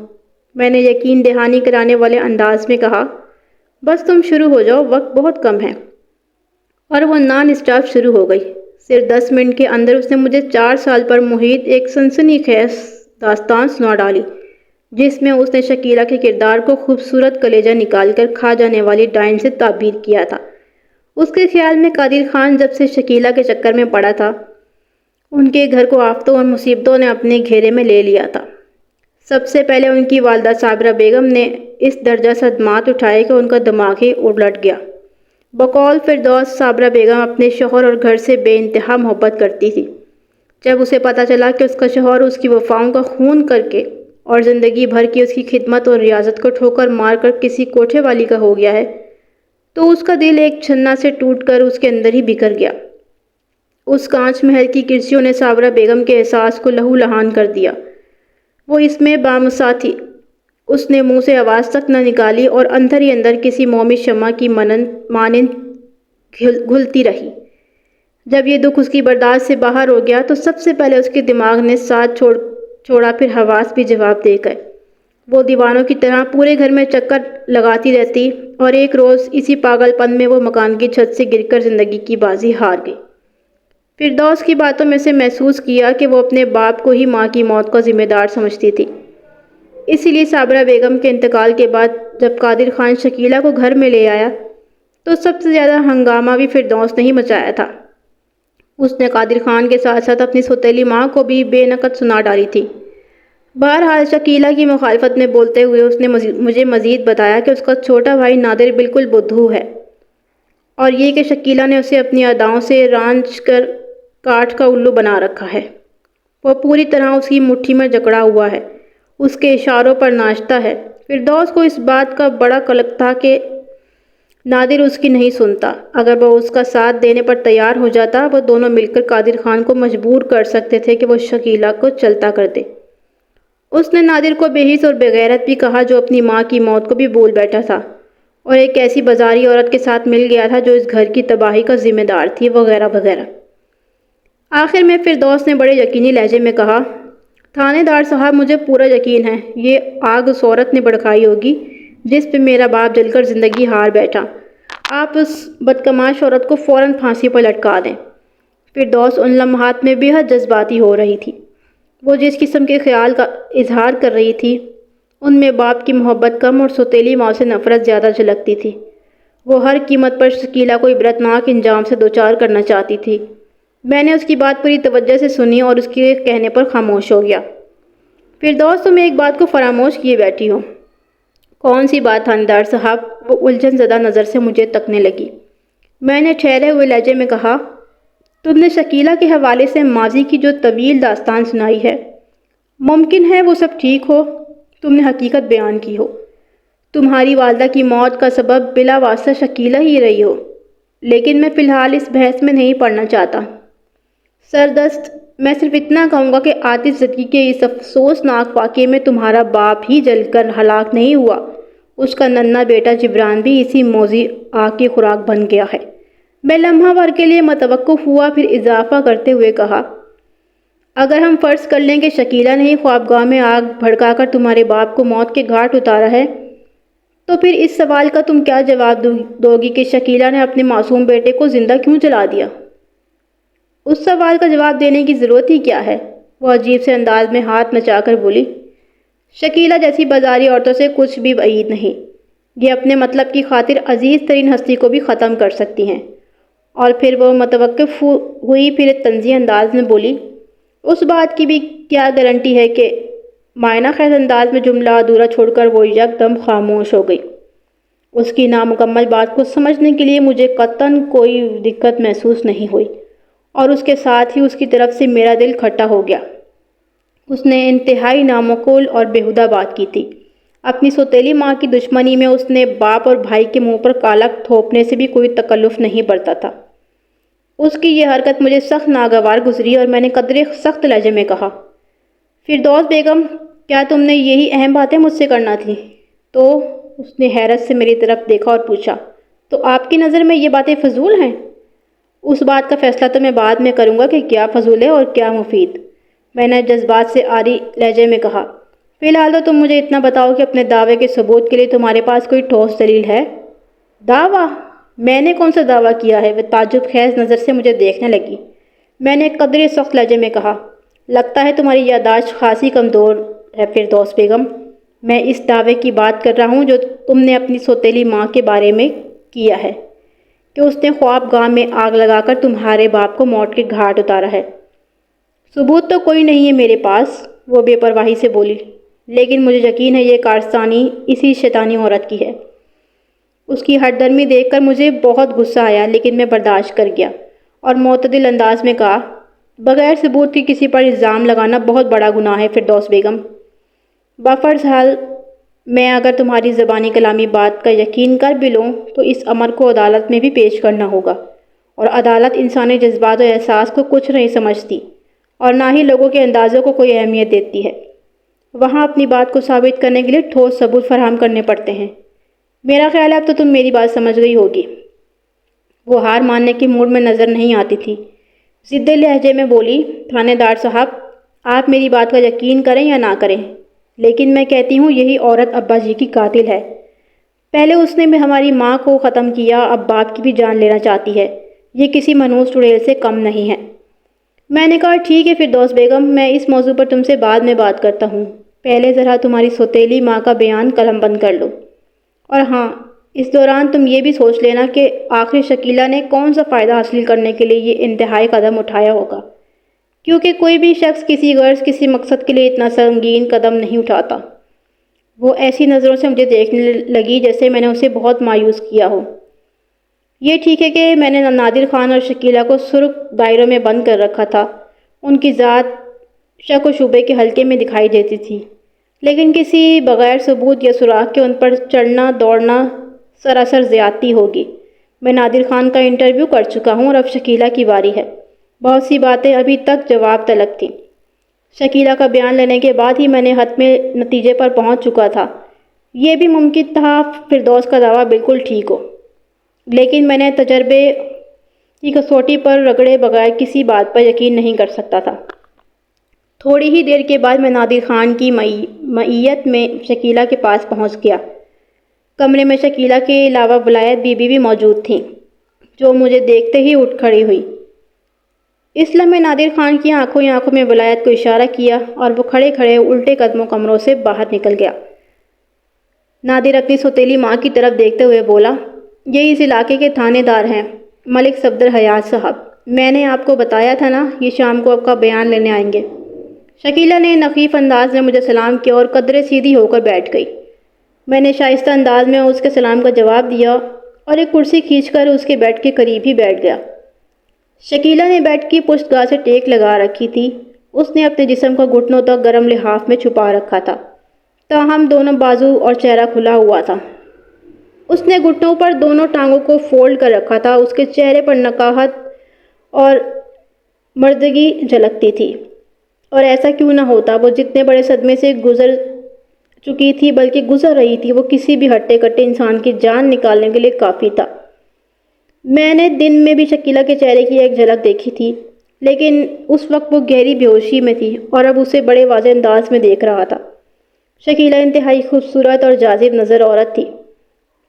میں نے یقین دہانی کرانے والے انداز میں کہا۔ بس تم شروع ہو جاؤ، وقت بہت کم ہے۔ اور وہ نان اسٹاپ شروع ہو گئی۔ صرف 10 منٹ کے اندر اس نے مجھے 4 سال پر محیط ایک سنسنی خیز داستان سنا ڈالی، جس میں اس نے شکیلہ کے کردار کو خوبصورت کلیجہ نکال کر کھا جانے والی ڈائن سے تعبیر کیا تھا۔ اس کے خیال میں قادر خان جب سے شکیلہ کے چکر میں پڑا تھا، ان کے گھر کو آفتوں اور مصیبتوں نے اپنے گھیرے میں لے لیا تھا۔ سب سے پہلے ان کی والدہ صابرہ بیگم نے اس درجہ صدمات اٹھائے کہ ان کا دماغ ہی الٹ گیا۔ بقول فردوس، صابرہ بیگم اپنے شوہر اور گھر سے بے انتہا محبت کرتی تھی۔ جب اسے پتہ چلا کہ اس کا شوہر اس کی وفاؤں کا خون کر کے اور زندگی بھر کی اس کی خدمت اور ریاضت کو ٹھوکر مار کر کسی کوٹھے والی کا ہو گیا ہے، تو اس کا دل ایک چھنا سے ٹوٹ کر اس کے اندر ہی بکھر گیا۔ اس کانچ محل کی کرسیوں نے صابرہ بیگم کے احساس کو لہو لہان کر دیا۔ وہ اس میں بامسا تھی، اس نے منہ سے آواز تک نہ نکالی اور اندر ہی اندر کسی مومی شمع کی مانند گھلتی رہی۔ جب یہ دکھ اس کی برداشت سے باہر ہو گیا تو سب سے پہلے اس کے دماغ نے ساتھ چھوڑا، پھر حواس بھی جواب دے گئے۔ وہ دیوانوں کی طرح پورے گھر میں چکر لگاتی رہتی اور ایک روز اسی پاگل پن میں وہ مکان کی چھت سے گر کر زندگی کی بازی ہار گئی۔ فردوس کی باتوں میں سے محسوس کیا کہ وہ اپنے باپ کو ہی ماں کی موت کا ذمہ دار سمجھتی تھی۔ اسی لیے صابرہ بیگم کے انتقال کے بعد جب قادر خان شکیلہ کو گھر میں لے آیا تو سب سے زیادہ ہنگامہ بھی فردوس نے ہی مچایا تھا۔ اس نے قادر خان کے ساتھ ساتھ اپنی سوتیلی ماں کو بھی بے نقد سنا ڈالی تھی۔ بہرحال شکیلہ کی مخالفت میں بولتے ہوئے اس نے مجھے مزید بتایا کہ اس کا چھوٹا بھائی نادر بالکل بدھو ہے، اور یہ کہ شکیلہ نے اسے اپنی اداؤں سے رانچ کر کاٹھ کا الو بنا رکھا ہے۔ وہ پوری طرح اس کی مٹھی میں جکڑا ہوا ہے، اس کے اشاروں پر ناچتا ہے۔ فردوس کو اس بات کا بڑا قلق تھا کہ نادر اس کی نہیں سنتا۔ اگر وہ اس کا ساتھ دینے پر تیار ہو جاتا، وہ دونوں مل کر قادر خان کو مجبور کر سکتے تھے کہ وہ شکیلہ کو چلتا کر دے۔ اس نے نادر کو بے حس اور بے غیرت بھی کہا، جو اپنی ماں کی موت کو بھی بھول بیٹھا تھا اور ایک ایسی بازاری عورت کے ساتھ مل گیا تھا جو اس گھر کی تباہی کا ذمہ دار تھی، وغیرہ وغیرہ۔ آخر میں فردوس نے بڑے یقینی لہجے میں کہا، تھانے دار صاحب، مجھے پورا یقین ہے یہ آگ اس عورت نے بھڑکائی ہوگی جس پہ میرا باپ جل کر زندگی ہار بیٹھا۔ آپ اس بدکماش عورت کو فوراً پھانسی پر لٹکا دیں۔ فردوس ان لمحات میں بے حد جذباتی ہو رہی تھی۔ وہ جس قسم کے خیال کا اظہار کر رہی تھی، ان میں باپ کی محبت کم اور سوتیلی ماں سے نفرت زیادہ جھلکتی تھی۔ وہ ہر قیمت پر شکیلہ کو عبرتناک انجام سے دوچار کرنا چاہتی تھی۔ میں نے اس کی بات پوری توجہ سے سنی اور اس کے کہنے پر خاموش ہو گیا۔ فردوس، تم ایک بات کو فراموش کیے بیٹھی ہو۔ کون سی بات تھاندار صاحب؟ وہ الجھن زدہ نظر سے مجھے تکنے لگی۔ میں نے ٹھہرے ہوئے لہجے میں کہا، تم نے شکیلہ کے حوالے سے ماضی کی جو طویل داستان سنائی ہے، ممکن ہے وہ سب ٹھیک ہو، تم نے حقیقت بیان کی ہو، تمہاری والدہ کی موت کا سبب بلا واسطہ شکیلہ ہی رہی ہو، لیکن میں فی الحال اس بحث میں نہیں پڑنا چاہتا۔ سردست، میں صرف اتنا کہوں گا کہ آتش زدگی کے اس افسوسناک واقعے میں تمہارا باپ ہی جل کر ہلاک نہیں ہوا، اس کا ننھا بیٹا جبران بھی اسی موذی آگ کی خوراک بن گیا ہے۔ میں لمحہ بھر کے لیے متوقف ہوا، پھر اضافہ کرتے ہوئے کہا، اگر ہم فرض کر لیں کہ شکیلہ نے ہی خوابگاہ میں آگ بھڑکا کر تمہارے باپ کو موت کے گھاٹ اتارا ہے، تو پھر اس سوال کا تم کیا جواب دو گی کہ شکیلہ نے اپنے معصوم بیٹے کو زندہ کیوں جلا دیا؟ اس سوال کا جواب دینے کی ضرورت ہی کیا ہے؟ وہ عجیب سے انداز میں ہاتھ نچا کر بولی، شکیلہ جیسی بازاری عورتوں سے کچھ بھی بعید نہیں، یہ اپنے مطلب کی خاطر عزیز ترین ہستی کو بھی ختم کر سکتی ہیں۔ اور پھر وہ متوقف ہوئی، پھر طنزی انداز میں بولی، اس بات کی بھی کیا گارنٹی ہے کہ معنی خیز انداز میں جملہ ادھورا چھوڑ کر وہ یکدم خاموش ہو گئی۔ اس کی نامکمل بات کو سمجھنے کے لیے مجھے قطعاً کوئی دقت محسوس نہیں ہوئی اور اس کے ساتھ ہی اس کی طرف سے میرا دل کھٹا ہو گیا۔ اس نے انتہائی نامعقول اور بیہودہ بات کی تھی۔ اپنی سوتیلی ماں کی دشمنی میں اس نے باپ اور بھائی کے منہ پر کالا تھوپنے سے بھی کوئی تکلف نہیں برتا تھا۔ اس کی یہ حرکت مجھے سخت ناگوار گزری اور میں نے قدرے سخت لہجے میں کہا، فردوس بیگم، کیا تم نے یہی اہم باتیں مجھ سے کرنا تھی؟ تو اس نے حیرت سے میری طرف دیکھا اور پوچھا، تو آپ کی نظر میں یہ باتیں فضول ہیں؟ اس بات کا فیصلہ تو میں بعد میں کروں گا کہ کیا فضول ہے اور کیا مفید، میں نے جذبات سے عاری لہجے میں کہا۔ فی الحال تو تم مجھے اتنا بتاؤ کہ اپنے دعوے کے ثبوت کے لیے تمہارے پاس کوئی ٹھوس دلیل ہے؟ دعویٰ؟ میں نے کون سا دعویٰ کیا ہے؟ وہ تعجب خیز نظر سے مجھے دیکھنے لگی۔ میں نے قدرے سخت لہجے میں کہا، لگتا ہے تمہاری یادداشت خاصی کمزور ہے فردوس بیگم۔ میں اس دعوے کی بات کر رہا ہوں جو تم نے اپنی سوتیلی ماں کے بارے میں کیا ہے کہ اس نے خواب گاہ میں آگ لگا کر تمہارے باپ کو موت کے گھاٹ اتارا ہے۔ ثبوت تو کوئی نہیں ہے میرے پاس، وہ بے پرواہی سے بولی، لیکن مجھے یقین ہے یہ کارستانی اسی شیطانی عورت کی ہے۔ اس کی ہٹ درمی دیکھ کر مجھے بہت غصہ آیا، لیکن میں برداشت کر گیا اور معتدل انداز میں کہا، بغیر ثبوت کے کسی پر الزام لگانا بہت بڑا گناہ ہے فردوس بیگم۔ بفرض حال میں اگر تمہاری زبانی کلامی بات کا یقین کر بھی لوں تو اس امر کو عدالت میں بھی پیش کرنا ہوگا، اور عدالت انسانی جذبات و احساس کو کچھ نہیں سمجھتی اور نہ ہی لوگوں کے اندازوں کو کوئی اہمیت دیتی ہے۔ وہاں اپنی بات کو ثابت کرنے کے لیے ٹھوس ثبوت فراہم کرنے پڑتے ہیں۔ میرا خیال ہے اب تو تم میری بات سمجھ گئی ہوگی۔ وہ ہار ماننے کے موڈ میں نظر نہیں آتی تھی۔ ضدی لہجے میں بولی، تھانے دار صاحب، آپ میری بات کا یقین کریں یا نہ کریں، لیکن میں کہتی ہوں یہی عورت ابا جی کی قاتل ہے۔ پہلے اس نے ہماری ماں کو ختم کیا، اب باپ کی بھی جان لینا چاہتی ہے۔ یہ کسی منحوس چڑیل سے کم نہیں ہے۔ میں نے کہا، ٹھیک ہے فردوس بیگم، میں اس موضوع پر تم سے بعد میں بات کرتا ہوں، پہلے ذرا تمہاری سوتیلی ماں کا بیان قلم بند کر لو۔ اور ہاں، اس دوران تم یہ بھی سوچ لینا کہ آخر شکیلہ نے کون سا فائدہ حاصل کرنے کے لیے یہ انتہائی قدم اٹھایا ہوگا، کیونکہ کوئی بھی شخص کسی غرض کسی مقصد کے لیے اتنا سنگین قدم نہیں اٹھاتا۔ وہ ایسی نظروں سے مجھے دیکھنے لگی جیسے میں نے اسے بہت مایوس کیا ہو۔ یہ ٹھیک ہے کہ میں نے نادر خان اور شکیلہ کو سرخ دائروں میں بند کر رکھا تھا، ان کی ذات شک و شبے کے حلقے میں دکھائی دیتی تھی، لیکن کسی بغیر ثبوت یا سراغ کے ان پر چڑھنا دوڑنا سراسر زیادتی ہوگی۔ میں نادر خان کا انٹرویو کر چکا ہوں اور اب شکیلہ کی باری ہے۔ بہت سی باتیں ابھی تک جواب طلب تھیں۔ شکیلہ کا بیان لینے کے بعد ہی میں نے حتمی نتیجے پر پہنچ چکا تھا۔ یہ بھی ممکن تھا فردوس کا دعویٰ بالکل ٹھیک ہو، لیکن میں نے تجربے کی کسوٹی پر رگڑے بغیر کسی بات پر یقین نہیں کر سکتا تھا۔ تھوڑی ہی دیر کے بعد میں نادر خان کی معیت میں شکیلہ کے پاس پہنچ گیا۔ کمرے میں شکیلہ کے علاوہ ولایت بی بی بھی موجود تھیں، جو مجھے دیکھتے ہی اٹھ کھڑی ہوئی۔ اس لمحے نادر خان کی آنکھوں ہی آنکھوں میں ولایت کو اشارہ کیا اور وہ کھڑے کھڑے الٹے قدموں کمروں سے باہر نکل گیا۔ نادر اپنی سوتیلی ماں کی طرف دیکھتے ہوئے بولا، یہ اس علاقے کے تھانے دار ہیں، ملک صفدر حیات صاحب۔ میں نے آپ کو بتایا تھا نا، یہ شام کو آپ کا بیان لینے آئیں گے۔ شکیلہ نے نخیف انداز میں مجھے سلام کیا اور قدرے سیدھی ہو کر بیٹھ گئی۔ میں نے شائستہ انداز میں اس کے سلام کا جواب دیا اور ایک کرسی کھینچ کر اس کے بیڈ کے قریب ہی بیٹھ گیا۔ شکیلہ نے بیڈ کی پشت گاہ سے ٹیک لگا رکھی تھی۔ اس نے اپنے جسم کو گھٹنوں تک گرم لحاف میں چھپا رکھا تھا، تاہم دونوں بازو اور چہرہ کھلا ہوا تھا۔ اس نے گھٹنوں پر دونوں ٹانگوں کو فولڈ کر رکھا تھا۔ اس کے چہرے پر نقاہت اور مردگی جھلکتی تھی، اور ایسا کیوں نہ ہوتا، وہ جتنے بڑے صدمے سے گزر چکی تھی بلکہ گزر رہی تھی، وہ کسی بھی ہٹے کٹے انسان کی جان نکالنے کے لیے کافی تھا۔ میں نے دن میں بھی شکیلہ کے چہرے کی ایک جھلک دیکھی تھی، لیکن اس وقت وہ گہری بے ہوشی میں تھی اور اب اسے بڑے واضح انداز میں دیکھ رہا تھا۔ شکیلہ انتہائی خوبصورت اور جاذب نظر عورت تھی۔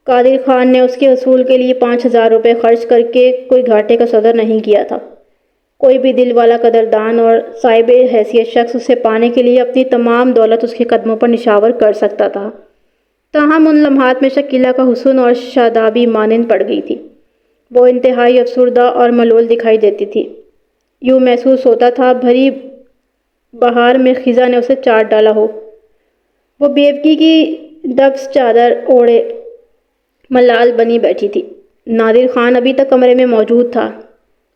قادر خان نے اس کے حصول کے لیے 5,000 روپے خرچ کر کے کوئی گھاٹے کا سودا نہیں کیا تھا۔ کوئی بھی دل والا قدردان اور صاحب حیثیت شخص اسے پانے کے لیے اپنی تمام دولت اس کے قدموں پر نشاور کر سکتا تھا۔ تاہم ان لمحات میں شکیلہ کا حسن اور شادابی مانند پڑ گئی تھی۔ وہ انتہائی افسردہ اور ملول دکھائی دیتی تھی۔ یوں محسوس ہوتا تھا بھری بہار میں خزاں نے اسے چاٹ ڈالا ہو۔ وہ بیوقی کی دبس چادر اوڑھے ملال بنی بیٹھی تھی۔ نادر خان ابھی تک کمرے میں موجود تھا۔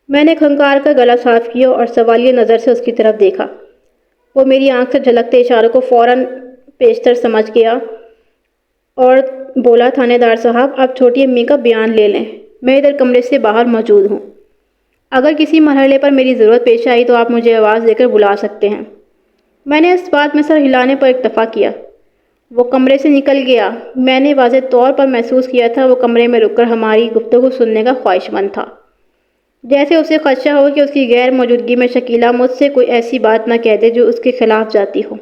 میں نے کھنکار کر گلا صاف کیا اور سوالیہ نظر سے اس کی طرف دیکھا۔ وہ میری آنکھ سے جھلکتے اشاروں کو فوراً پیشتر سمجھ گیا اور بولا، تھانے دار صاحب، آپ چھوٹی امی کا بیان لے لیں، میں ادھر کمرے سے باہر موجود ہوں۔ اگر کسی مرحلے پر میری ضرورت پیش آئی تو آپ مجھے آواز دے کر بلا سکتے ہیں۔ میں نے اس بات میں سر ہلانے پر اکتفا کیا۔ وہ کمرے سے نکل گیا۔ میں نے واضح طور پر محسوس کیا تھا وہ کمرے میں رک کر ہماری گفتگو سننے کا خواہش مند تھا، جیسے اسے خدشہ ہو کہ اس کی غیر موجودگی میں شکیلہ مجھ سے کوئی ایسی بات نہ کہہ دے جو اس کے خلاف جاتی ہو۔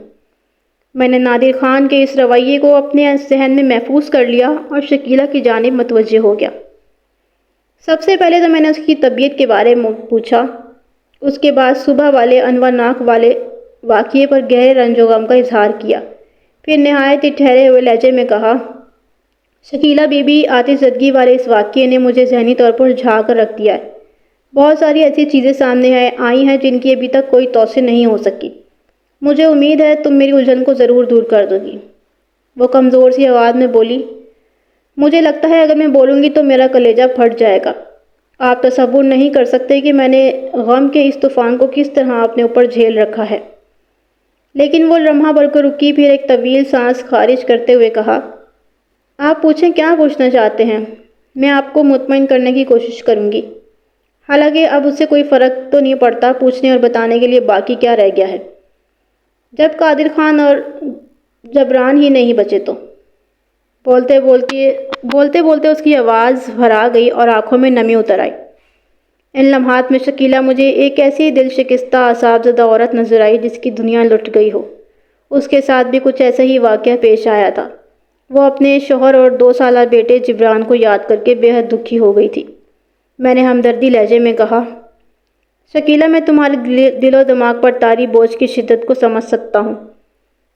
میں نے نادر خان کے اس رویے کو اپنے ذہن میں محفوظ کر لیا اور شکیلہ کی جانب متوجہ ہو گیا۔ سب سے پہلے تو میں نے اس کی طبیعت کے بارے میں پوچھا۔ اس کے بعد صبح والے انوارناک والے واقعے پر گہرے رنج و غم کا اظہار کیا۔ پھر نہایت ہی ٹھہرے ہوئے لہجے میں کہا، شکیلہ بی بی، آتش زدگی والے اس واقعے نے مجھے ذہنی طور پر جھا کر رکھ دیا ہے۔ بہت ساری ایسی چیزیں سامنے آئی ہیں جن کی ابھی تک کوئی توسیع نہیں ہو سکی۔ مجھے امید ہے تم میری الجھن کو ضرور دور کر دو گی۔ وہ کمزور سی آواز میں بولی، مجھے لگتا ہے اگر میں بولوں گی تو میرا کلیجہ پھٹ جائے گا۔ آپ تصور نہیں کر سکتے کہ میں نے غم کے اس طوفان کو کس طرح اپنے اوپر جھیل رکھا ہے۔ لیکن وہ لمحہ بھر کو رکی، پھر ایک طویل سانس خارج کرتے ہوئے کہا، آپ پوچھیں، کیا پوچھنا چاہتے ہیں؟ میں آپ کو مطمئن کرنے کی کوشش کروں گی۔ حالانکہ اب اس سے کوئی فرق تو نہیں پڑتا، پوچھنے اور بتانے کے لیے باقی کیا رہ گیا ہے جب قادر خان اور جبران ہی نہیں بچے تو۔ بولتے بولتے اس کی آواز بھرا گئی اور آنکھوں میں نمی اتر آئی۔ ان لمحات میں شکیلہ مجھے ایک ایسی دل شکستہ اعصاب زدہ عورت نظر آئی جس کی دنیا لٹ گئی ہو۔ اس کے ساتھ بھی کچھ ایسا ہی واقعہ پیش آیا تھا۔ وہ اپنے شوہر اور 2 سالہ بیٹے جبران کو یاد کر کے بے حد دکھی ہو گئی تھی۔ میں نے ہمدردی لہجے میں کہا، شکیلہ، میں تمہارے دل و دماغ پر طاری بوجھ کی شدت کو سمجھ سکتا ہوں،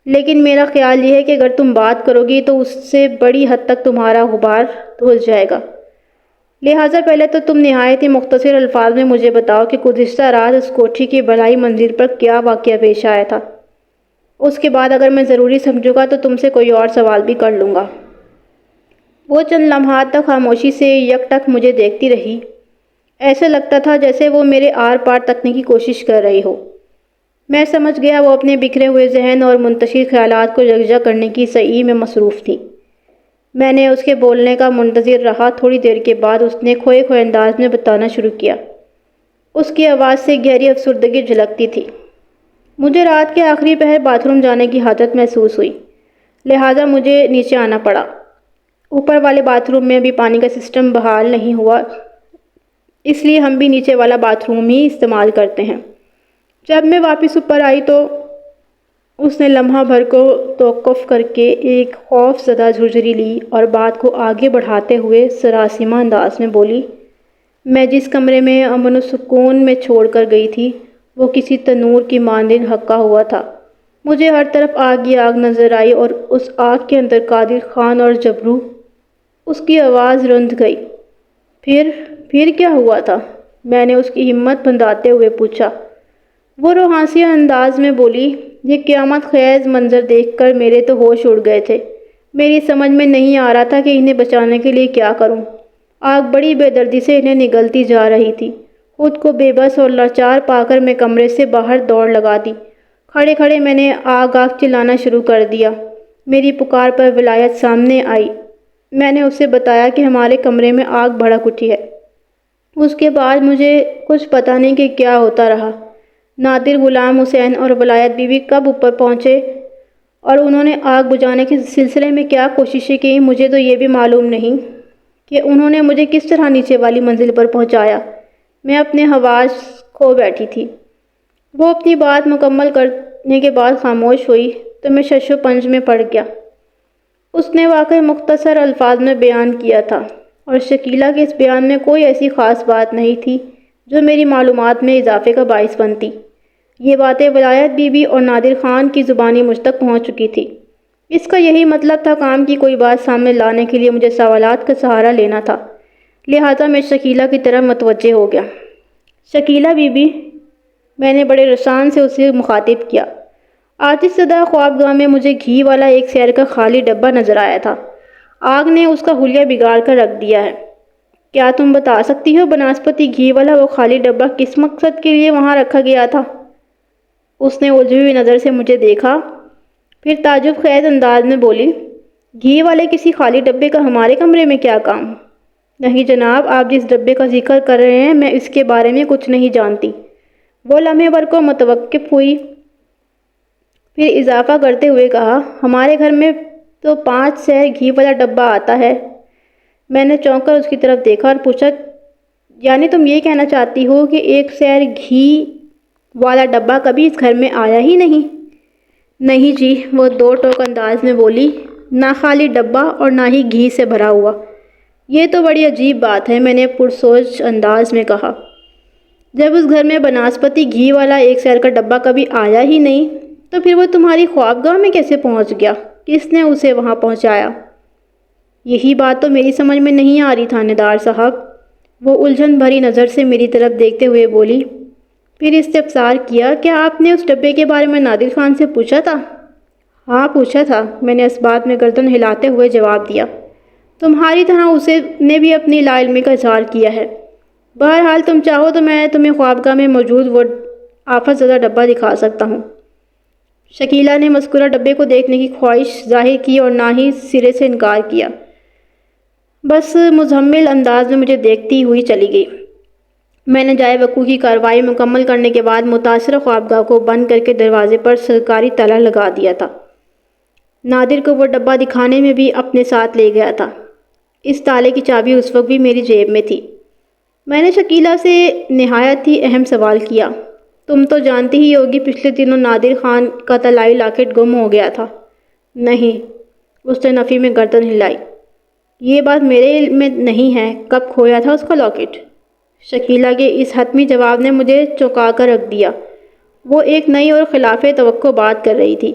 لیکن میرا خیال یہ ہے کہ اگر تم بات کرو گی تو اس سے بڑی حد تک تمہارا غبار دھل جائے گا۔ لہٰذا پہلے تو تم نہایت ہی مختصر الفاظ میں مجھے بتاؤ کہ گزشتہ رات اس کوٹھی کی بڑھائی منزل پر کیا واقعہ پیش آیا تھا۔ اس کے بعد اگر میں ضروری سمجھوں گا تو تم سے کوئی اور سوال بھی کر لوں گا۔ وہ چند لمحات تک خاموشی سے یک ٹک مجھے دیکھتی رہی۔ ایسا لگتا تھا جیسے وہ میرے آر پار تکنے کی کوشش کر رہی ہو۔ میں سمجھ گیا وہ اپنے بکھرے ہوئے ذہن اور منتشر خیالات کو یکجا کرنے کی سعی میں مصروف تھی۔ میں نے اس کے بولنے کا منتظر رہا۔ تھوڑی دیر کے بعد اس نے کھوئے کھوئے انداز میں بتانا شروع کیا۔ اس کی آواز سے گہری افسردگی جھلکتی تھی۔ مجھے رات کے آخری پہر باتھ روم جانے کی حاجت محسوس ہوئی، لہٰذا مجھے نیچے آنا پڑا۔ اوپر والے باتھ روم میں ابھی پانی کا سسٹم بحال نہیں ہوا، اس لیے ہم بھی نیچے والا باتھ روم ہی استعمال کرتے ہیں۔ جب میں واپس اوپر آئی تو اس نے لمحہ بھر کو توقف کر کے ایک خوف زدہ جھرجھری لی اور بات کو آگے بڑھاتے ہوئے سراسیمہ انداز میں بولی، میں جس کمرے میں امن و سکون میں چھوڑ کر گئی تھی وہ کسی تنور کی مانند حقہ ہوا تھا۔ مجھے ہر طرف آگ ہی آگ نظر آئی اور اس آگ کے اندر قادر خان اور جبرو۔ اس کی آواز رند گئی۔ پھر کیا ہوا تھا؟ میں نے اس کی ہمت بندھاتے ہوئے پوچھا۔ وہ روحانسی انداز میں بولی، یہ قیامت خیز منظر دیکھ کر میرے تو ہوش اڑ گئے تھے۔ میری سمجھ میں نہیں آ رہا تھا کہ انہیں بچانے کے لیے کیا کروں۔ آگ بڑی بے دردی سے انہیں نگلتی جا رہی تھی۔ خود کو بے بس اور لاچار پا کر میں کمرے سے باہر دوڑ لگا دی۔ کھڑے کھڑے میں نے آگ آگ چلانا شروع کر دیا۔ میری پکار پر ولایت سامنے آئی۔ میں نے اسے بتایا کہ ہمارے کمرے میں آگ بھڑک اٹھی ہے۔ اس کے بعد مجھے کچھ پتہ نہیں کہ کیا ہوتا رہا۔ نادر، غلام حسین اور ولایت بی بی کب اوپر پہنچے اور انہوں نے آگ بجھانے کے سلسلے میں کیا کوششیں کی، مجھے تو یہ بھی معلوم نہیں کہ انہوں نے مجھے کس طرح نیچے والی منزل پر پہنچایا۔ میں اپنے حواس کھو بیٹھی تھی۔ وہ اپنی بات مکمل کرنے کے بعد خاموش ہوئی تو میں شش و پنج میں پڑ گیا۔ اس نے واقعی مختصر الفاظ میں بیان کیا تھا اور شکیلہ کے اس بیان میں کوئی ایسی خاص بات نہیں تھی جو میری معلومات میں اضافے کا باعث بنتی۔ یہ باتیں ولایت بی بی اور نادر خان کی زبانی مجھ تک پہنچ چکی تھی۔ اس کا یہی مطلب تھا، کام کی کوئی بات سامنے لانے کے لیے مجھے سوالات کا سہارا لینا تھا۔ لہٰذا میں شکیلہ کی طرف متوجہ ہو گیا۔ شکیلہ بی بی، میں نے بڑے رسان سے اسے مخاطب کیا۔ آتش زدہ خوابگاہ میں مجھے گھی والا ایک سیر کا خالی ڈبہ نظر آیا تھا۔ آگ نے اس کا حلیہ بگاڑ کر رکھ دیا ہے۔ کیا تم بتا سکتی ہو بناسپتی گھی والا وہ خالی ڈبہ کس مقصد کے لیے وہاں رکھا گیا تھا؟ اس نے الجھی ہوئی نظر سے مجھے دیکھا، پھر تعجب خیز انداز میں بولی، گھی والے کسی خالی ڈبے کا ہمارے کمرے میں کیا کام؟ نہیں جناب، آپ جس ڈبے کا ذکر کر رہے ہیں میں اس کے بارے میں کچھ نہیں جانتی۔ وہ لمحے بھر کو متوقف ہوئی، پھر اضافہ کرتے ہوئے کہا، ہمارے گھر میں تو 5 سیر گھی والا ڈبہ آتا ہے۔ میں نے چونک کر اس کی طرف دیکھا اور پوچھا، یعنی تم یہ کہنا چاہتی ہو کہ 1 سیر گھی والا ڈبہ کبھی اس گھر میں آیا ہی نہیں؟ نہیں جی، وہ 2 ٹوک انداز میں بولی، نہ خالی ڈبہ اور نہ ہی گھی سے بھرا ہوا۔ یہ تو بڑی عجیب بات ہے، میں نے پرسوچ انداز میں کہا۔ جب اس گھر میں بناسپتی گھی والا 1 سیر کا ڈبہ کبھی آیا ہی نہیں، تو پھر وہ تمہاری خوابگاہ میں کیسے پہنچ گیا؟ کس نے اسے وہاں پہنچایا؟ یہی بات تو میری سمجھ میں نہیں آ رہی تھانے دار صاحب، وہ الجھن بھری نظر سے میری طرف دیکھتے ہوئے بولی۔ پھر استفسار کیا، کیا آپ نے اس ڈبے کے بارے میں نادر خان سے پوچھا تھا؟ ہاں پوچھا تھا، میں نے اس بات میں گردن ہلاتے ہوئے جواب دیا۔ تمہاری طرح اسے نے بھی اپنی لا علمی کا اظہار کیا ہے۔ بہرحال تم چاہو تو میں تمہیں خوابگاہ میں موجود وہ آفت زدہ ڈبہ دکھا سکتا ہوں۔ شکیلہ نے مذکورہ ڈبے کو دیکھنے کی خواہش ظاہر کی اور نہ ہی سرے سے انکار کیا، بس مزمل انداز میں مجھے دیکھتی ہوئی چلی گئی۔ میں نے جائے وقوع کی کارروائی مکمل کرنے کے بعد متاثرہ خوابگاہ کو بند کر کے دروازے پر سرکاری تالا لگا دیا تھا۔ نادر کو وہ ڈبہ دکھانے میں بھی اپنے ساتھ لے گیا تھا۔ اس تالے کی چابی اس وقت بھی میری جیب میں تھی۔ میں نے شکیلہ سے نہایت ہی اہم سوال کیا، تم تو جانتی ہی ہوگی پچھلے دنوں نادر خان کا طلائی لاکٹ گم ہو گیا تھا۔ نہیں، اس نے نفی میں گردن ہلائی۔ یہ بات میرے علم میں نہیں ہے، کب کھویا تھا اس کا لاکٹ؟ شکیلہ کے اس حتمی جواب نے مجھے چونکا کر رکھ دیا۔ وہ ایک نئی اور خلاف توقع بات کر رہی تھی۔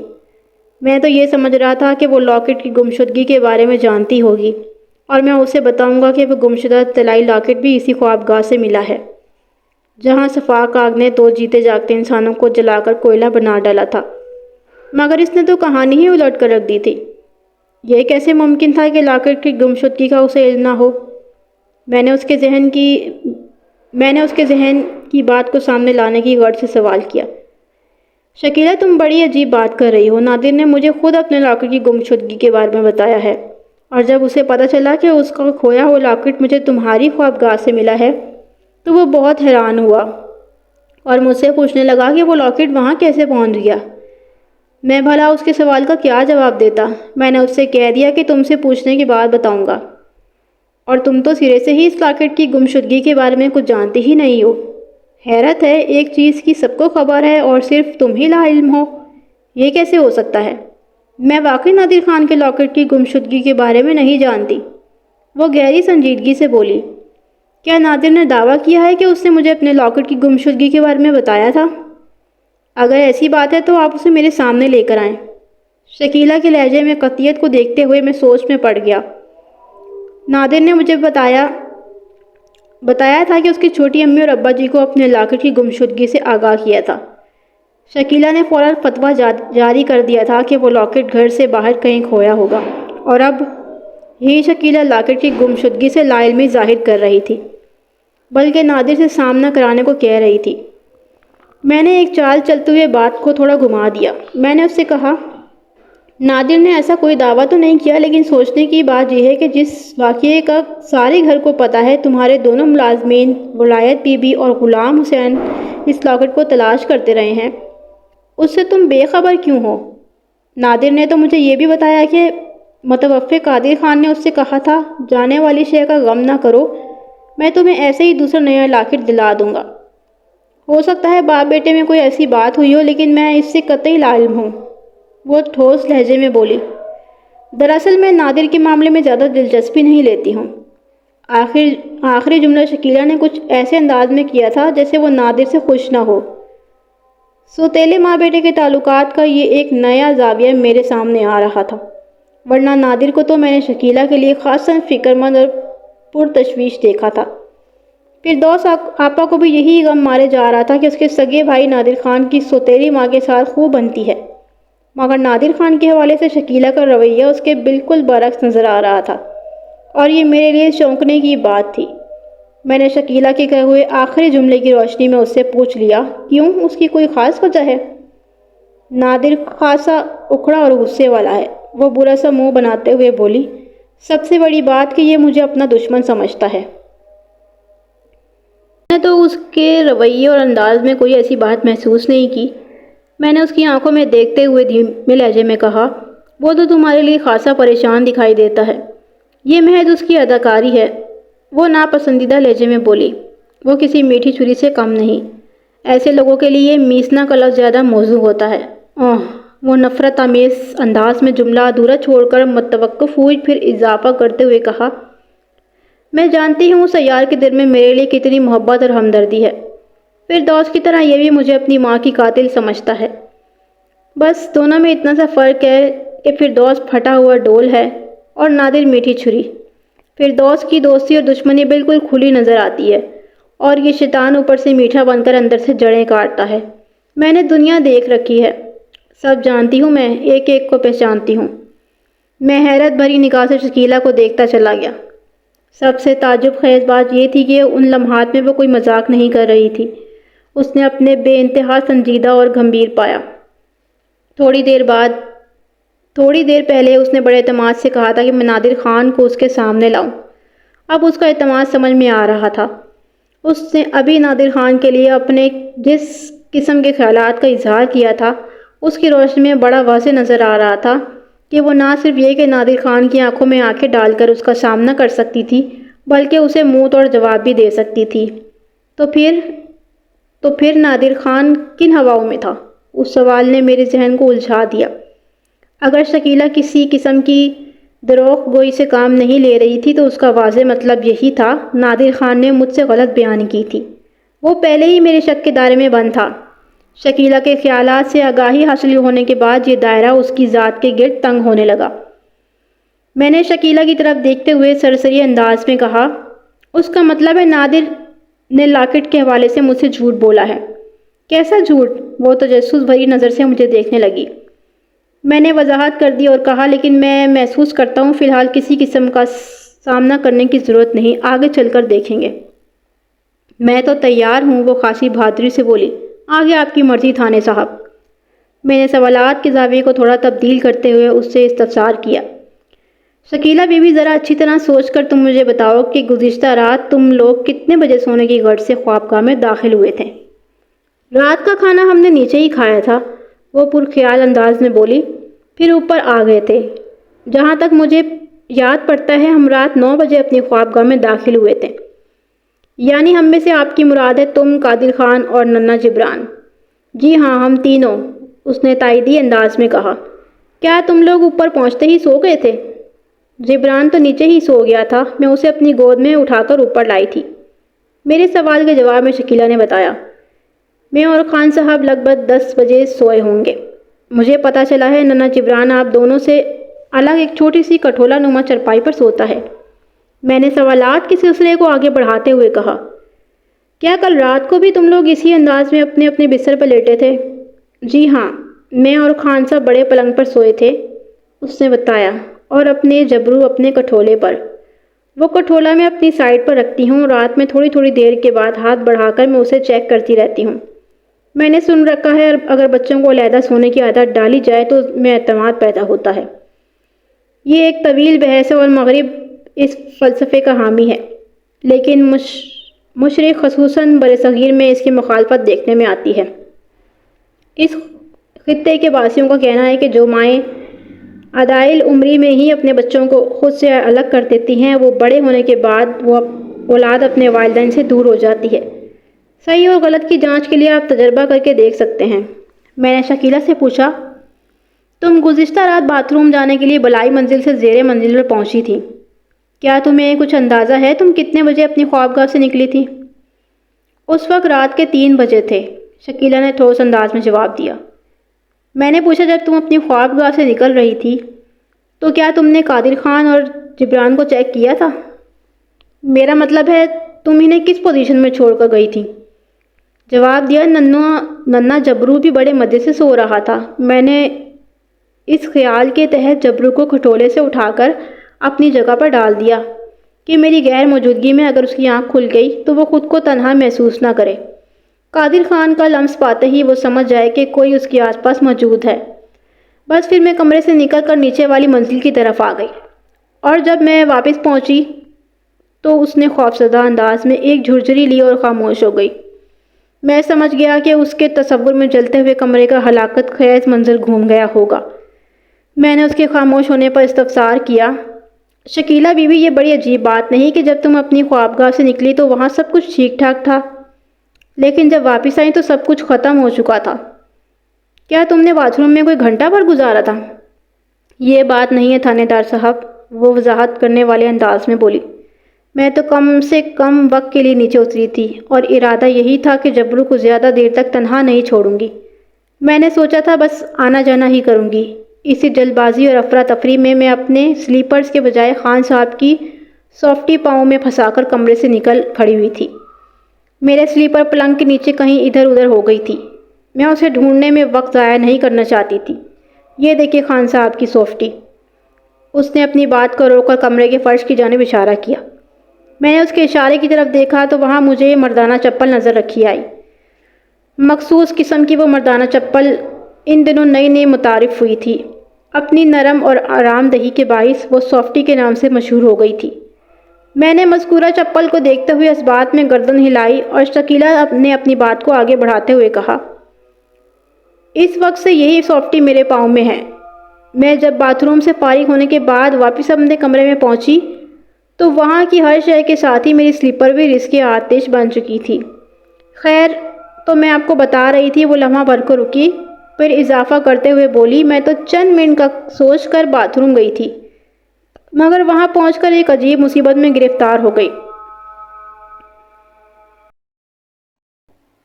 میں تو یہ سمجھ رہا تھا کہ وہ لاکٹ کی گمشدگی کے بارے میں جانتی ہوگی اور میں اسے بتاؤں گا کہ وہ گمشدہ طلائی لاکٹ بھی اسی خوابگاہ سے ملا ہے جہاں صفاق آگ نے 2 جیتے جاگتے انسانوں کو جلا کر کوئلہ بنا ڈالا تھا۔ مگر اس نے تو کہانی ہی الٹ کر رکھ دی تھی۔ یہ کیسے ممکن تھا کہ لاکٹ کی گمشدگی کا اسے علم نہ ہو؟ میں نے اس کے ذہن کی بات کو سامنے لانے کی غرض سے سوال کیا۔ شکیلہ تم بڑی عجیب بات کر رہی ہو، نادر نے مجھے خود اپنے لاکٹ کی گمشدگی کے بارے میں بتایا ہے، اور جب اسے پتہ چلا کہ اس کا کھویا ہوا لاکٹ مجھے تمہاری خوابگاہ سے ملا ہے تو وہ بہت حیران ہوا اور مجھ سے پوچھنے لگا کہ وہ لاکٹ وہاں کیسے پہنچ گیا۔ میں بھلا اس کے سوال کا کیا جواب دیتا؟ میں نے اس سے کہہ دیا کہ تم سے پوچھنے کے بعد بتاؤں گا، اور تم تو سرے سے ہی اس لاکٹ کی گمشدگی کے بارے میں کچھ جانتی ہی نہیں ہو۔ حیرت ہے، ایک چیز کی سب کو خبر ہے اور صرف تم ہی لا علم ہو، یہ کیسے ہو سکتا ہے؟ میں واقعی نادر خان کے لاکٹ کی گمشدگی کے بارے میں نہیں جانتی، وہ گہری سنجیدگی سے بولی۔ کیا نادر نے دعویٰ کیا ہے کہ اس نے مجھے اپنے لاکٹ کی گمشدگی کے بارے میں بتایا تھا؟ اگر ایسی بات ہے تو آپ اسے میرے سامنے لے کر آئیں۔ شکیلہ کے لہجے میں قطعیت کو دیکھتے ہوئے میں سوچ میں پڑ گیا۔ نادر نے مجھے بتایا تھا کہ اس کی چھوٹی امی اور ابا جی کو اپنے لاکٹ کی گمشدگی سے آگاہ کیا تھا۔ شکیلہ نے فوراً فتویٰ جاری کر دیا تھا کہ وہ لاکٹ گھر سے باہر کہیں کھویا ہوگا، اور اب یہی شکیلہ لاکٹ کی گمشدگی سے لا علمی ظاہر کر رہی تھی، بلکہ نادر سے سامنا کرانے کو کہہ رہی تھی۔ میں نے ایک چال چلتے ہوئے بات کو تھوڑا گھما دیا۔ میں نے اس سے کہا، نادر نے ایسا کوئی دعویٰ تو نہیں کیا، لیکن سوچنے کی بات یہ ہے کہ جس واقعے کا سارے گھر کو پتہ ہے، تمہارے دونوں ملازمین ولایت بی بی اور غلام حسین اس لاکٹ کو تلاش کرتے رہے ہیں، اس سے تم بے خبر کیوں ہو؟ نادر نے تو مجھے یہ بھی بتایا کہ متوفی قادر خان نے اس سے کہا تھا، جانے والی شے کا غم نہ کرو، میں تمہیں ایسے ہی دوسرا نیا لاکٹ دلا دوں گا۔ ہو سکتا ہے باپ بیٹے میں کوئی ایسی بات ہوئی ہو، لیکن میں اس سے قطعی لا علم ہوں، وہ ٹھوس لہجے میں بولی۔ دراصل میں نادر کے معاملے میں زیادہ دلچسپی نہیں لیتی ہوں۔ آخری جملہ شکیلہ نے کچھ ایسے انداز میں کیا تھا جیسے وہ نادر سے خوش نہ ہو۔ سوتیلے ماں بیٹے کے تعلقات کا یہ ایک نیا زاویہ میرے سامنے آ رہا تھا، ورنہ نادر کو تو میں نے شکیلہ کے لیے خاصاً فکرمند اور پرتشویش دیکھا تھا۔ فردوس آپا کو بھی یہی غم مارے جا رہا تھا کہ اس کے سگے بھائی نادر خان کی سوتیلی ماں کے ساتھ خوب بنتی ہے۔ مگر نادر خان کے حوالے سے شکیلہ کا رویہ اس کے بالکل برعکس نظر آ رہا تھا، اور یہ میرے لیے چونکنے کی بات تھی۔ میں نے شکیلہ کے کہے ہوئے آخری جملے کی روشنی میں اس سے پوچھ لیا، کیوں؟ اس کی کوئی خاص وجہ ہے؟ نادر خاصا اکھڑا اور غصے والا ہے۔ وہ برا سا منہ بناتے ہوئے بولی، سب سے بڑی بات کہ یہ مجھے اپنا دشمن سمجھتا ہے۔ میں نے تو اس کے رویے اور انداز میں کوئی ایسی بات محسوس نہیں کی۔ میں نے اس کی آنکھوں میں دیکھتے ہوئے دھیمے لہجے میں کہا، وہ تو تمہارے لیے خاصا پریشان دکھائی دیتا ہے۔ یہ محض اس کی اداکاری ہے۔ وہ ناپسندیدہ لہجے میں بولی، وہ کسی میٹھی چھری سے کم نہیں۔ ایسے لوگوں کے لیے میسنا کا لفظ زیادہ موزوں ہوتا ہے۔ وہ نفرت آمیز انداز میں جملہ ادھورا چھوڑ کر متوقف ہوئی، پھر اضافہ کرتے ہوئے کہا، میں جانتی ہوں سیار کے دل میں میرے لیے کتنی محبت اور ہمدردی ہے۔ فردوس کی طرح یہ بھی مجھے اپنی ماں کی قاتل سمجھتا ہے۔ بس دونوں میں اتنا سا فرق ہے کہ فردوس پھٹا ہوا ڈول ہے اور نادر میٹھی چھری۔ فردوس کی دوستی اور دشمنی بالکل کھلی نظر آتی ہے، اور یہ شیطان اوپر سے میٹھا بن کر اندر سے جڑیں کاٹتا ہے۔ میں نے دنیا دیکھ رکھی ہے، سب جانتی ہوں، میں ایک ایک کو پہچانتی ہوں۔ میں حیرت بھری نگاہ سے شکیلہ کو دیکھتا چلا گیا۔ سب سے تعجب خیز بات یہ تھی کہ ان لمحات میں وہ کوئی مذاق نہیں کر رہی تھی۔ اس نے اپنے بے انتہا سنجیدہ اور گمبھیر پایا۔ تھوڑی دیر پہلے اس نے بڑے اعتماد سے کہا تھا کہ میں نادر خان کو اس کے سامنے لاؤں۔ اب اس کا اعتماد سمجھ میں آ رہا تھا۔ اس نے ابھی نادر خان کے لیے اپنے جس قسم کے خیالات کا اظہار کیا تھا، اس کی روشنی میں بڑا واضح نظر آ رہا تھا کہ وہ نہ صرف یہ کہ نادر خان کی آنکھوں میں آنکھیں ڈال کر اس کا سامنا کر سکتی تھی، بلکہ اسے منہ توڑ جواب بھی دے سکتی تھی۔ تو پھر نادر خان کن ہواؤں میں تھا؟ اس سوال نے میرے ذہن کو الجھا دیا۔ اگر شکیلہ کسی قسم کی دروغ گوئی سے کام نہیں لے رہی تھی تو اس کا واضح مطلب یہی تھا، نادر خان نے مجھ سے غلط بیانی کی تھی۔ وہ پہلے ہی میرے شک کے دائرے میں بند تھا۔ شکیلہ کے خیالات سے آگاہی حاصل ہونے کے بعد یہ دائرہ اس کی ذات کے گرد تنگ ہونے لگا۔ میں نے شکیلہ کی طرف دیکھتے ہوئے سرسری انداز میں کہا، اس کا مطلب ہے نادر نے لاکٹ کے حوالے سے مجھ سے جھوٹ بولا ہے۔ کیسا جھوٹ؟ وہ تجسس بھری نظر سے مجھے دیکھنے لگی۔ میں نے وضاحت کر دی اور کہا، لیکن میں محسوس کرتا ہوں فی الحال کسی قسم کا سامنا کرنے کی ضرورت نہیں، آگے چل کر دیکھیں گے۔ میں تو تیار ہوں، وہ خاصی بہادری سے بولی۔ آگے آپ کی مرضی تھانے صاحب۔ میں نے سوالات کے زاویے کو تھوڑا تبدیل کرتے ہوئے اس سے استفسار کیا، شکیلہ بی بی ذرا اچھی طرح سوچ کر تم مجھے بتاؤ کہ گزشتہ رات تم لوگ کتنے بجے سونے کی غرض سے خوابگاہ میں داخل ہوئے تھے؟ رات کا کھانا ہم نے نیچے ہی کھایا تھا، وہ پرخیال انداز میں بولی، پھر اوپر آ گئے تھے۔ جہاں تک مجھے یاد پڑتا ہے ہم رات 9 بجے اپنی خوابگاہ میں داخل ہوئے تھے۔ یعنی ہم میں سے آپ کی مراد ہے تم، قادر خان اور ننھا جبران؟ جی ہاں، ہم تینوں، اس نے تائیدی انداز میں کہا۔ کیا تم لوگ اوپر پہنچتے ہی سو گئے تھے؟ جبران تو نیچے ہی سو گیا تھا، میں اسے اپنی گود میں اٹھا کر اوپر لائی تھی۔ میرے سوال کے جواب میں شکیلہ نے بتایا، میں اور خان صاحب لگ بھگ 10 بجے سوئے ہوں گے۔ مجھے پتہ چلا ہے ننھا جبران آپ دونوں سے الگ ایک چھوٹی سی کٹھولا نما چرپائی پر سوتا ہے۔ میں نے سوالات کے سلسلے کو آگے بڑھاتے ہوئے کہا، کیا کل رات کو بھی تم لوگ اسی انداز میں اپنے اپنے بستر پر لیٹے تھے؟ جی ہاں، میں اور خان صاحب بڑے پلنگ پر سوئے تھے، اس نے بتایا، اور اپنے جبرو اپنے کٹھولے پر۔ وہ کٹھولا میں اپنی سائیڈ پر رکھتی ہوں، رات میں تھوڑی دیر کے بعد ہاتھ بڑھا کر میں اسے چیک کرتی رہتی ہوں۔ میں نے سن رکھا ہے اگر بچوں کو علیحدہ سونے کی عادت ڈالی جائے تو میں اعتماد پیدا ہوتا ہے۔ یہ ایک طویل بحث ہے اور مغرب اس فلسفے کا حامی ہے، لیکن مشرق خصوصاً برصغیر میں اس کی مخالفت دیکھنے میں آتی ہے۔ اس خطے کے باسیوں کا کہنا ہے کہ جو مائیں ادائل عمری میں ہی اپنے بچوں کو خود سے الگ کر دیتی ہیں، وہ بڑے ہونے کے بعد وہ اولاد اپنے والدین سے دور ہو جاتی ہے۔ صحیح اور غلط کی جانچ کے لیے آپ تجربہ کر کے دیکھ سکتے ہیں۔ میں نے شکیلہ سے پوچھا، تم گزشتہ رات باتھ روم جانے کے لیے بلائی منزل سے زیر منزل پر پہنچی تھی، کیا تمہیں کچھ اندازہ ہے تم کتنے بجے اپنی خوابگاہ سے نکلی تھی؟ اس وقت رات کے 3 بجے تھے، شکیلہ نے ٹھوس انداز میں جواب دیا۔ میں نے پوچھا، جب تم اپنی خوابگاہ سے نکل رہی تھی تو کیا تم نے قادر خان اور جبران کو چیک کیا تھا؟ میرا مطلب ہے تم انہیں کس پوزیشن میں چھوڑ کر گئی تھی؟ جواب دیا، ننھا جبرو بھی بڑے مزے سے سو رہا تھا، میں نے اس خیال کے تحت جبرو کو کھٹولے سے اٹھا کر اپنی جگہ پر ڈال دیا کہ میری غیر موجودگی میں اگر اس کی آنکھ کھل گئی تو وہ خود کو تنہا محسوس نہ کرے۔ قادر خان کا لمس پاتے ہی وہ سمجھ جائے کہ کوئی اس کے آس پاس موجود ہے۔ بس پھر میں کمرے سے نکل کر نیچے والی منزل کی طرف آ گئی، اور جب میں واپس پہنچی تو اس نے خوفزدہ انداز میں ایک جھرجھری لی اور خاموش ہو گئی۔ میں سمجھ گیا کہ اس کے تصور میں جلتے ہوئے کمرے کا ہلاکت خیز منظر گھوم گیا ہوگا۔ میں نے اس کے خاموش ہونے پر استفسار کیا، شکیلہ بی بی، یہ بڑی عجیب بات نہیں کہ جب تم اپنی خوابگاہ سے نکلی تو وہاں سب کچھ ٹھیک ٹھاک تھا، لیکن جب واپس آئی تو سب کچھ ختم ہو چکا تھا؟ کیا تم نے باتھ روم میں کوئی گھنٹہ بھر گزارا تھا؟ یہ بات نہیں ہے تھانے دار صاحب، وہ وضاحت کرنے والے انداز میں بولی۔ میں تو کم سے کم وقت کے لیے نیچے اتری تھی، اور ارادہ یہی تھا کہ جبرو کو زیادہ دیر تک تنہا نہیں چھوڑوں گی۔ میں نے سوچا تھا بس آنا جانا ہی کروں گی۔ اسی جلد بازی اور افراتفری میں اپنے سلیپرز کے بجائے خان صاحب کی سافٹی پاؤں میں پھنسا کر کمرے سے نکل کھڑی ہوئی تھی۔ میرے سلیپر پلنگ کے نیچے کہیں ادھر ادھر ہو گئی تھی۔ میں اسے ڈھونڈنے میں وقت ضائع نہیں کرنا چاہتی تھی۔ یہ دیکھیے خان صاحب کی سافٹی۔ اس نے اپنی بات کو روک کر کمرے کے فرش کی جانب اشارہ کیا۔ میں نے اس کے اشارے کی طرف دیکھا تو وہاں مجھے مردانہ چپل نظر رکھی آئی۔ مخصوص قسم کی وہ مردانہ چپل ان دنوں نئی نئی متعارف ہوئی تھی۔ اپنی نرم اور آرام دہی کے باعث وہ سافٹی کے نام سے مشہور ہو گئی تھی۔ میں نے مذکورہ چپل کو دیکھتے ہوئے اس بات میں گردن ہلائی اور شکیلہ نے اپنی بات کو آگے بڑھاتے ہوئے کہا، اس وقت سے یہی سافٹی میرے پاؤں میں ہے۔ میں جب باتھ روم سے فارغ ہونے کے بعد واپس اپنے کمرے میں پہنچی تو وہاں کی ہر شے کے ساتھ ہی میری سلیپر بھی رزق آتش بن چکی تھی۔ خیر، تو میں آپ کو بتا رہی تھی، وہ لمحہ بھر کو رکی، پھر اضافہ کرتے ہوئے بولی، میں تو چند منٹ کا سوچ کر باتھ روم گئی تھی، مگر وہاں پہنچ کر ایک عجیب مصیبت میں گرفتار ہو گئی۔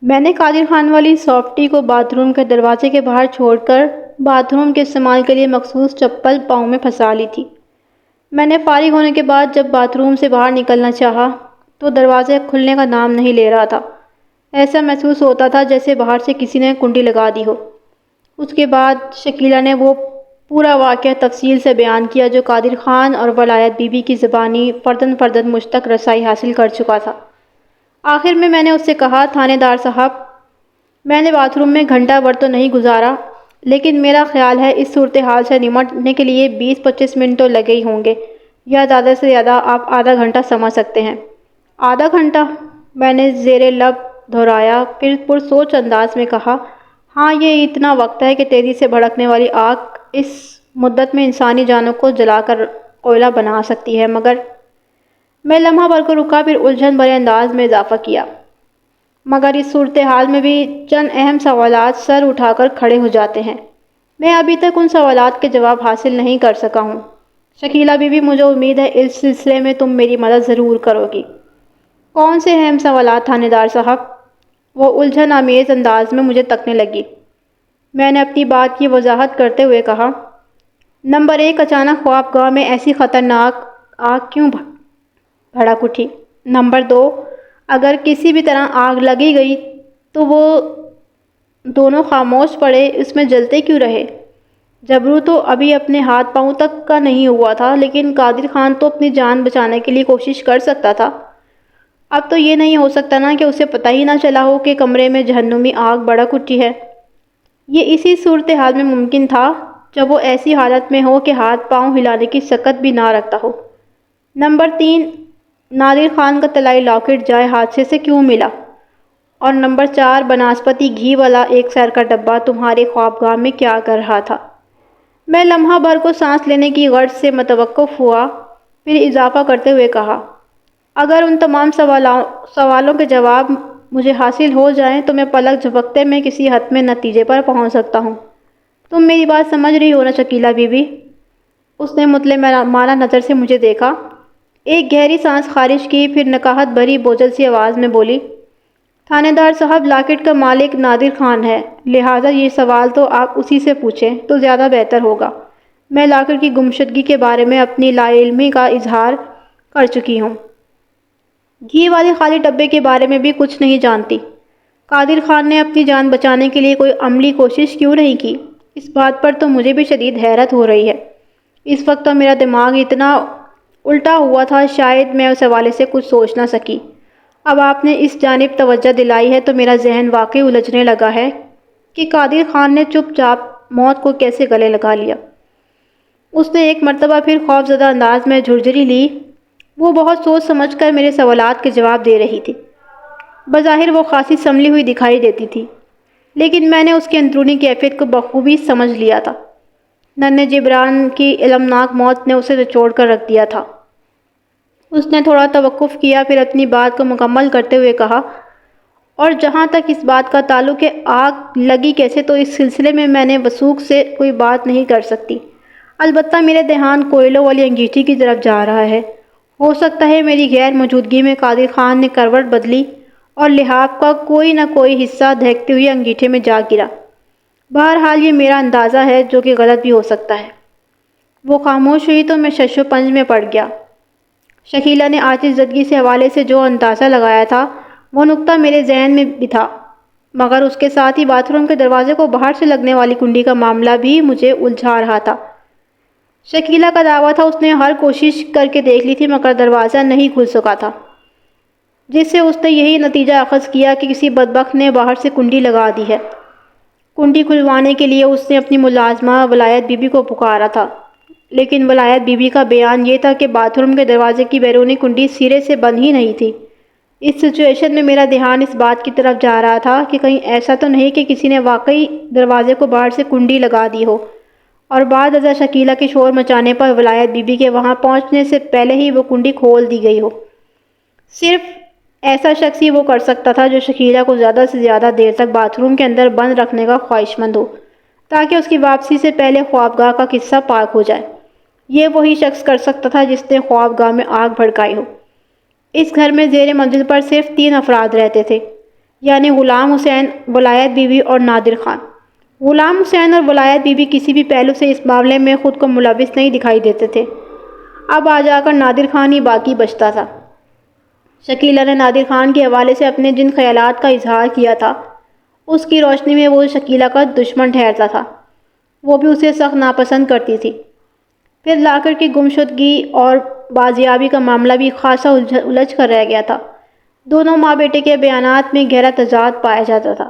میں نے قادر خان والی سافٹی کو باتھ روم کے دروازے کے باہر چھوڑ کر باتھ روم کے استعمال کے لیے مخصوص چپل پاؤں میں پھنسا لی تھی۔ میں نے فارغ ہونے کے بعد جب باتھ روم سے باہر نکلنا چاہا تو دروازے کھلنے کا نام نہیں لے رہا تھا۔ ایسا محسوس ہوتا تھا جیسے باہر سے کسی نے کنڈی لگا دی ہو۔ اس کے بعد شکیلہ نے وہ پورا واقعہ تفصیل سے بیان کیا جو قادر خان اور ولایت بی بی کی زبانی فردن فردن مجھ تک رسائی حاصل کر چکا تھا۔ آخر میں نے اس سے کہا، تھانے دار صاحب، میں نے باتھ روم میں گھنٹہ بھر تو نہیں گزارا، لیکن میرا خیال ہے اس صورتحال سے نمٹنے کے لیے 20-25 منٹ تو لگے ہی ہوں گے، یا زیادہ سے زیادہ آپ آدھا گھنٹہ سمجھ سکتے ہیں۔ آدھا گھنٹہ؟ میں نے زیر لب دہرایا، پھر پرسوچ انداز میں کہا، ہاں، یہ اتنا وقت ہے کہ تیزی سے بھڑکنے والی آگ اس مدت میں انسانی جانوں کو جلا کر کوئلہ بنا سکتی ہے، مگر میں لمحہ بھر کو رکا، پھر الجھن بھرے انداز میں اضافہ کیا، مگر اس صورتحال میں بھی چند اہم سوالات سر اٹھا کر کھڑے ہو جاتے ہیں۔ میں ابھی تک ان سوالات کے جواب حاصل نہیں کر سکا ہوں۔ شکیلہ بی بی، مجھے امید ہے اس سلسلے میں تم میری مدد ضرور کرو گی۔ کون سے اہم سوالات تھانے دار صاحب؟ وہ الجھن آمیز انداز میں مجھے تکنے لگی۔ میں نے اپنی بات کی وضاحت کرتے ہوئے کہا، نمبر 1، اچانک خوابگاہ میں ایسی خطرناک آگ کیوں بھڑک اٹھی؟ نمبر 2، اگر کسی بھی طرح آگ لگی گئی تو وہ دونوں خاموش پڑے، اس میں جلتے کیوں رہے؟ جبرو تو ابھی اپنے ہاتھ پاؤں تک کا نہیں ہوا تھا، لیکن قادر خان تو اپنی جان بچانے کے لیے کوشش کر سکتا تھا۔ اب تو یہ نہیں ہو سکتا نا کہ اسے پتہ ہی نہ چلا ہو کہ کمرے میں جہنمی آگ بھڑک اٹھی ہے۔ یہ اسی صورتحال میں ممکن تھا جب وہ ایسی حالت میں ہو کہ ہاتھ پاؤں ہلانے کی سکت بھی نہ رکھتا ہو۔ نمبر 3، نادر خان کا طلائی لاکٹ جائے حادثے سے کیوں ملا؟ اور نمبر 4، بناسپتی گھی والا ایک سیر کا ڈبہ تمہارے خوابگاہ میں کیا کر رہا تھا؟ میں لمحہ بھر کو سانس لینے کی غرض سے متوقف ہوا، پھر اضافہ کرتے ہوئے کہا، اگر ان تمام سوالوں کے جواب مجھے حاصل ہو جائیں تو میں پلک جھپکتے میں کسی حتمی نتیجے پر پہنچ سکتا ہوں۔ تم میری بات سمجھ رہی ہو نا شکیلہ بی بی؟ اس نے مطلع نظر سے مجھے دیکھا، ایک گہری سانس خارج کی، پھر نکاہت بھری بوجھل سی آواز میں بولی، تھانے دار صاحب، لاکٹ کا مالک نادر خان ہے، لہٰذا یہ سوال تو آپ اسی سے پوچھیں تو زیادہ بہتر ہوگا۔ میں لاکٹ کی گمشدگی کے بارے میں اپنی لا علمی کا اظہار کر چکی ہوں، گھی والے خالی ڈبے کے بارے میں بھی کچھ نہیں جانتی۔ قادر خان نے اپنی جان بچانے کے لیے کوئی عملی کوشش کیوں نہیں کی؟ اس بات پر تو مجھے بھی شدید حیرت ہو رہی ہے۔ اس وقت تو میرا دماغ اتنا الٹا ہوا تھا، شاید میں اس حوالے سے کچھ سوچ نہ سکی۔ اب آپ نے اس جانب توجہ دلائی ہے تو میرا ذہن واقعی الجھنے لگا ہے کہ قادر خان نے چپ چاپ موت کو کیسے گلے لگا لیا۔ اس نے ایک مرتبہ پھر خوفزدہ انداز میں جھرجھری لی۔ وہ بہت سوچ سمجھ کر میرے سوالات کے جواب دے رہی تھی۔ بظاہر وہ خاصی سنبھلی ہوئی دکھائی دیتی تھی، لیکن میں نے اس کی اندرونی کیفیت کو بخوبی سمجھ لیا تھا۔ ننھے جبران کی المناک موت نے اسے نچوڑ کر رکھ دیا تھا۔ اس نے تھوڑا توقف کیا، پھر اپنی بات کو مکمل کرتے ہوئے کہا، اور جہاں تک اس بات کا تعلق ہے آگ لگی کیسے، تو اس سلسلے میں نے وثوق سے کوئی بات نہیں کر سکتی۔ البتہ میرے دھیان کوئلوں والی انگیٹھی کی طرف جا رہا ہے۔ ہو سکتا ہے میری غیر موجودگی میں قادر خان نے کروٹ بدلی اور لحاف کا کوئی نہ کوئی حصہ دہکتے ہوئے انگیٹھے میں جا گرا۔ بہرحال یہ میرا اندازہ ہے جو کہ غلط بھی ہو سکتا ہے۔ وہ خاموش ہوئی تو میں شش و پنج میں پڑ گیا۔ شکیلہ نے آتش زدگی سے حوالے سے جو اندازہ لگایا تھا وہ نقطہ میرے ذہن میں بھی تھا، مگر اس کے ساتھ ہی باتھ روم کے دروازے کو باہر سے لگنے والی کنڈی کا معاملہ بھی مجھے الجھا رہا تھا۔ شکیلہ کا دعویٰ تھا اس نے ہر کوشش کر کے دیکھ لی تھی مگر دروازہ نہیں کھل سکا تھا، جس سے اس نے یہی نتیجہ اخذ کیا کہ کسی بدبخت نے باہر سے کنڈی لگا دی ہے۔ کنڈی کھلوانے کے لیے اس نے اپنی ملازمہ ولایت بی بی کو پکارا تھا، لیکن ولایت بی بی کا بیان یہ تھا کہ باتھ روم کے دروازے کی بیرونی کنڈی سرے سے بند ہی نہیں تھی۔ اس سچویشن میں میرا دھیان اس بات کی طرف جا رہا تھا کہ کہیں ایسا تو نہیں کہ کسی نے واقعی دروازے کو باہر سے کنڈی لگا دی ہو، اور بعد ازاں شکیلہ کے شور مچانے پر ولایت بی بی کے وہاں پہنچنے سے پہلے ہی وہ کنڈی کھول دی گئی ہو۔ صرف ایسا شخص ہی وہ کر سکتا تھا جو شکیلہ کو زیادہ سے زیادہ دیر تک باتھ روم کے اندر بند رکھنے کا خواہش مند ہو، تاکہ اس کی واپسی سے پہلے خوابگاہ کا قصہ پاک ہو جائے۔ یہ وہی شخص کر سکتا تھا جس نے خوابگاہ میں آگ بھڑکائی ہو۔ اس گھر میں زیر منزل پر صرف 3 افراد رہتے تھے، یعنی غلام حسین، ولایت بی بی اور نادر خان۔ غلام حسین اور ولایت بی بی کسی بھی پہلو سے اس معاملے میں خود کو ملوث نہیں دکھائی دیتے تھے۔ اب آ جا کر نادر خان ہی باقی بچتا تھا۔ شکیلہ نے نادر خان کے حوالے سے اپنے جن خیالات کا اظہار کیا تھا اس کی روشنی میں وہ شکیلہ کا دشمن ٹھہرتا تھا۔ وہ بھی اسے سخت ناپسند کرتی تھی۔ پھر لاکر کی گمشدگی اور بازیابی کا معاملہ بھی خاصا الجھ کر رہ گیا تھا۔ دونوں ماں بیٹے کے بیانات میں گہرا تضاد پایا جاتا تھا۔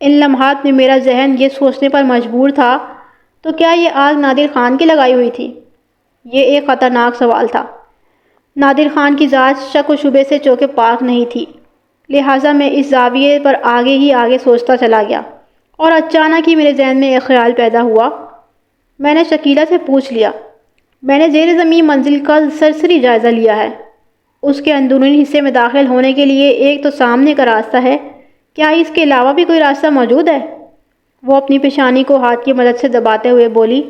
ان لمحات میں میرا ذہن یہ سوچنے پر مجبور تھا، تو کیا یہ آگ نادر خان کی لگائی ہوئی تھی؟ یہ ایک خطرناک سوال تھا۔ نادر خان کی ذات شک و شبے سے چوکے پاک نہیں تھی، لہٰذا میں اس زاویے پر آگے ہی آگے سوچتا چلا گیا، اور اچانک ہی میرے ذہن میں ایک خیال پیدا ہوا۔ میں نے شکیلہ سے پوچھ لیا، میں نے زیر زمین منزل کا سرسری جائزہ لیا ہے۔ اس کے اندرونی حصے میں داخل ہونے کے لیے ایک تو سامنے کا راستہ ہے، کیا اس کے علاوہ بھی کوئی راستہ موجود ہے؟ وہ اپنی پیشانی کو ہاتھ کی مدد سے دباتے ہوئے بولی،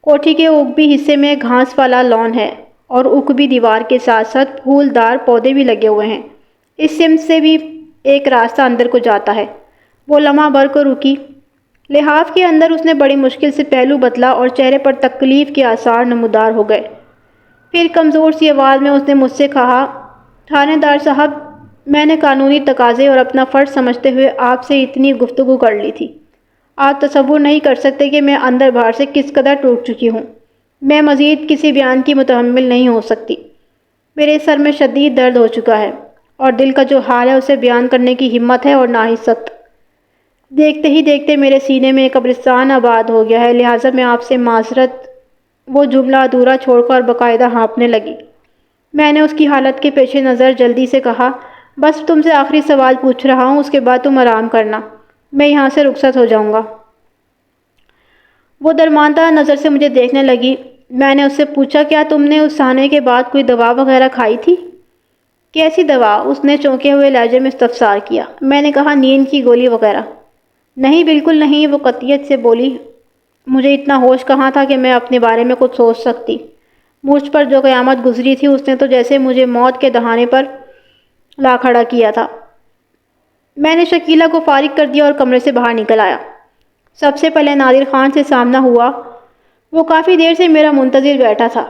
کوٹھی کے عقبی حصے میں گھاس والا لان ہے، اور عقبی دیوار کے ساتھ ساتھ پھولدار پودے بھی لگے ہوئے ہیں۔ اس سمت سے بھی ایک راستہ اندر کو جاتا ہے۔ وہ لمحہ بھر کو رکی۔ لحاف کے اندر اس نے بڑی مشکل سے پہلو بدلا اور چہرے پر تکلیف کے آثار نمودار ہو گئے۔ پھر کمزور سی آواز میں اس نے مجھ سے کہا، تھانے دار صاحب، میں نے قانونی تقاضے اور اپنا فرض سمجھتے ہوئے آپ سے اتنی گفتگو کر لی تھی۔ آپ تصور نہیں کر سکتے کہ میں اندر باہر سے کس قدر ٹوٹ چکی ہوں۔ میں مزید کسی بیان کی متحمل نہیں ہو سکتی۔ میرے سر میں شدید درد ہو چکا ہے، اور دل کا جو حال ہے اسے بیان کرنے کی ہمت ہے اور نہ ہی سخت۔ دیکھتے ہی دیکھتے میرے سینے میں ایک قبرستان آباد ہو گیا ہے، لہٰذا میں آپ سے معذرت۔ وہ جملہ ادھورا چھوڑ کر باقاعدہ ہانپنے لگی۔ میں نے اس کی حالت کے پیش نظر جلدی سے کہا، بس تم سے آخری سوال پوچھ رہا ہوں، اس کے بعد تم آرام کرنا، میں یہاں سے رخصت ہو جاؤں گا۔ وہ درماندہ نظر سے مجھے دیکھنے لگی۔ میں نے اس سے پوچھا، کیا تم نے اس آنے کے بعد کوئی دوا وغیرہ کھائی تھی؟ کیسی دوا؟ اس نے چونکے ہوئے لہجے میں استفسار کیا۔ میں نے کہا، نیند کی گولی وغیرہ۔ نہیں، بالکل نہیں، وہ قطعیت سے بولی۔ مجھے اتنا ہوش کہاں تھا کہ میں اپنے بارے میں کچھ سوچ سکتی۔ مجھ پر جو قیامت گزری تھی اس نے تو جیسے مجھے موت کے دہانے پر لا کھڑا کیا تھا۔ میں نے شکیلہ کو فارغ کر دیا اور کمرے سے باہر نکل آیا۔ سب سے پہلے نادر خان سے سامنا ہوا۔ وہ کافی دیر سے میرا منتظر بیٹھا تھا۔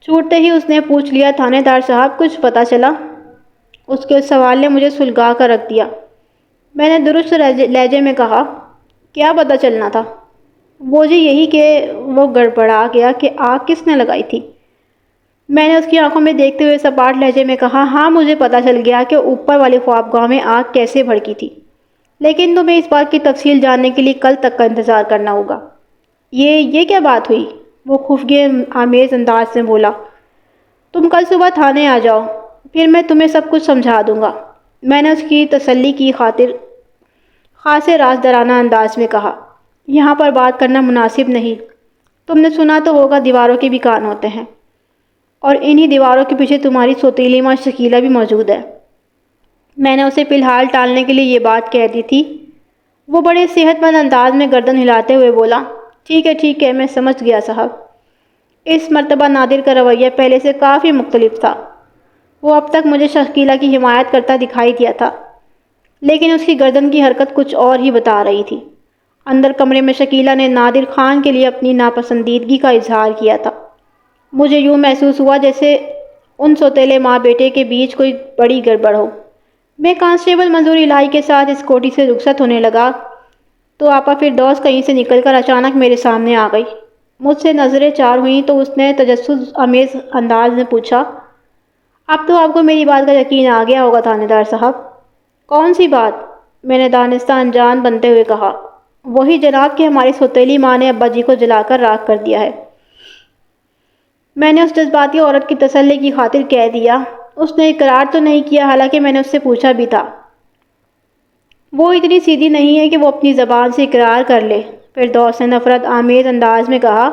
چھوٹتے ہی اس نے پوچھ لیا، تھانے دار صاحب، کچھ پتہ چلا؟ اس کے سوال نے مجھے سلگا کر رکھ دیا۔ میں نے درست لہجے میں کہا، کیا پتہ چلنا تھا؟ وہ جی یہی کہ وہ گڑبڑا گیا کہ آگ کس نے لگائی تھی۔ میں نے اس کی آنکھوں میں دیکھتے ہوئے سپاٹ لہجے میں کہا، ہاں مجھے پتا چل گیا کہ اوپر والے خوابگاہ میں آگ کیسے بھڑکی تھی، لیکن تمہیں اس بات کی تفصیل جاننے کے لیے کل تک کا انتظار کرنا ہوگا۔ یہ کیا بات ہوئی؟ وہ خفیہ آمیز انداز میں بولا۔ تم کل صبح تھانے آ جاؤ، پھر میں تمہیں سب کچھ سمجھا دوں گا۔ میں نے اس کی تسلی کی خاطر خاصے رازدارانہ انداز میں کہا، یہاں پر بات کرنا مناسب نہیں۔ تم نے سنا تو ہوگا دیواروں کے بھی کان ہوتے ہیں، اور انہی دیواروں کے پیچھے تمہاری سوتیلی ماں شکیلہ بھی موجود ہے۔ میں نے اسے فی الحال ٹالنے کے لیے یہ بات کہہ دی تھی۔ وہ بڑے صحت مند انداز میں گردن ہلاتے ہوئے بولا، ٹھیک ہے، میں سمجھ گیا صاحب۔ اس مرتبہ نادر کا رویہ پہلے سے کافی مختلف تھا۔ وہ اب تک مجھے شکیلہ کی حمایت کرتا دکھائی دیا تھا، لیکن اس کی گردن کی حرکت کچھ اور ہی بتا رہی تھی۔ اندر کمرے میں شکیلہ نے نادر خان کے لیے اپنی ناپسندیدگی کا اظہار کیا تھا۔ مجھے یوں محسوس ہوا جیسے ان سوتیلے ماں بیٹے کے بیچ کوئی بڑی گڑبڑ ہو۔ میں کانسٹیبل منظور الہی کے ساتھ اس کوٹھی سے رخصت ہونے لگا تو آپا فردوس کہیں سے نکل کر اچانک میرے سامنے آ گئی۔ مجھ سے نظریں چار ہوئیں تو اس نے تجسس آمیز انداز میں پوچھا، اب تو آپ کو میری بات کا یقین آ گیا ہوگا تھانے دار صاحب۔ کون سی بات؟ میں نے دانستہ انجان بنتے ہوئے کہا، وہی جناب کہ ہماری سوتیلی ماں نے ابا جی کو جلا کر راکھ کر دیا ہے۔ میں نے اس جذباتی عورت کی تسلی کی خاطر کہہ دیا، اس نے اقرار تو نہیں کیا، حالانکہ میں نے اس سے پوچھا بھی تھا۔ وہ اتنی سیدھی نہیں ہے کہ وہ اپنی زبان سے اقرار کر لے، فردوس نے نفرت آمیز انداز میں کہا۔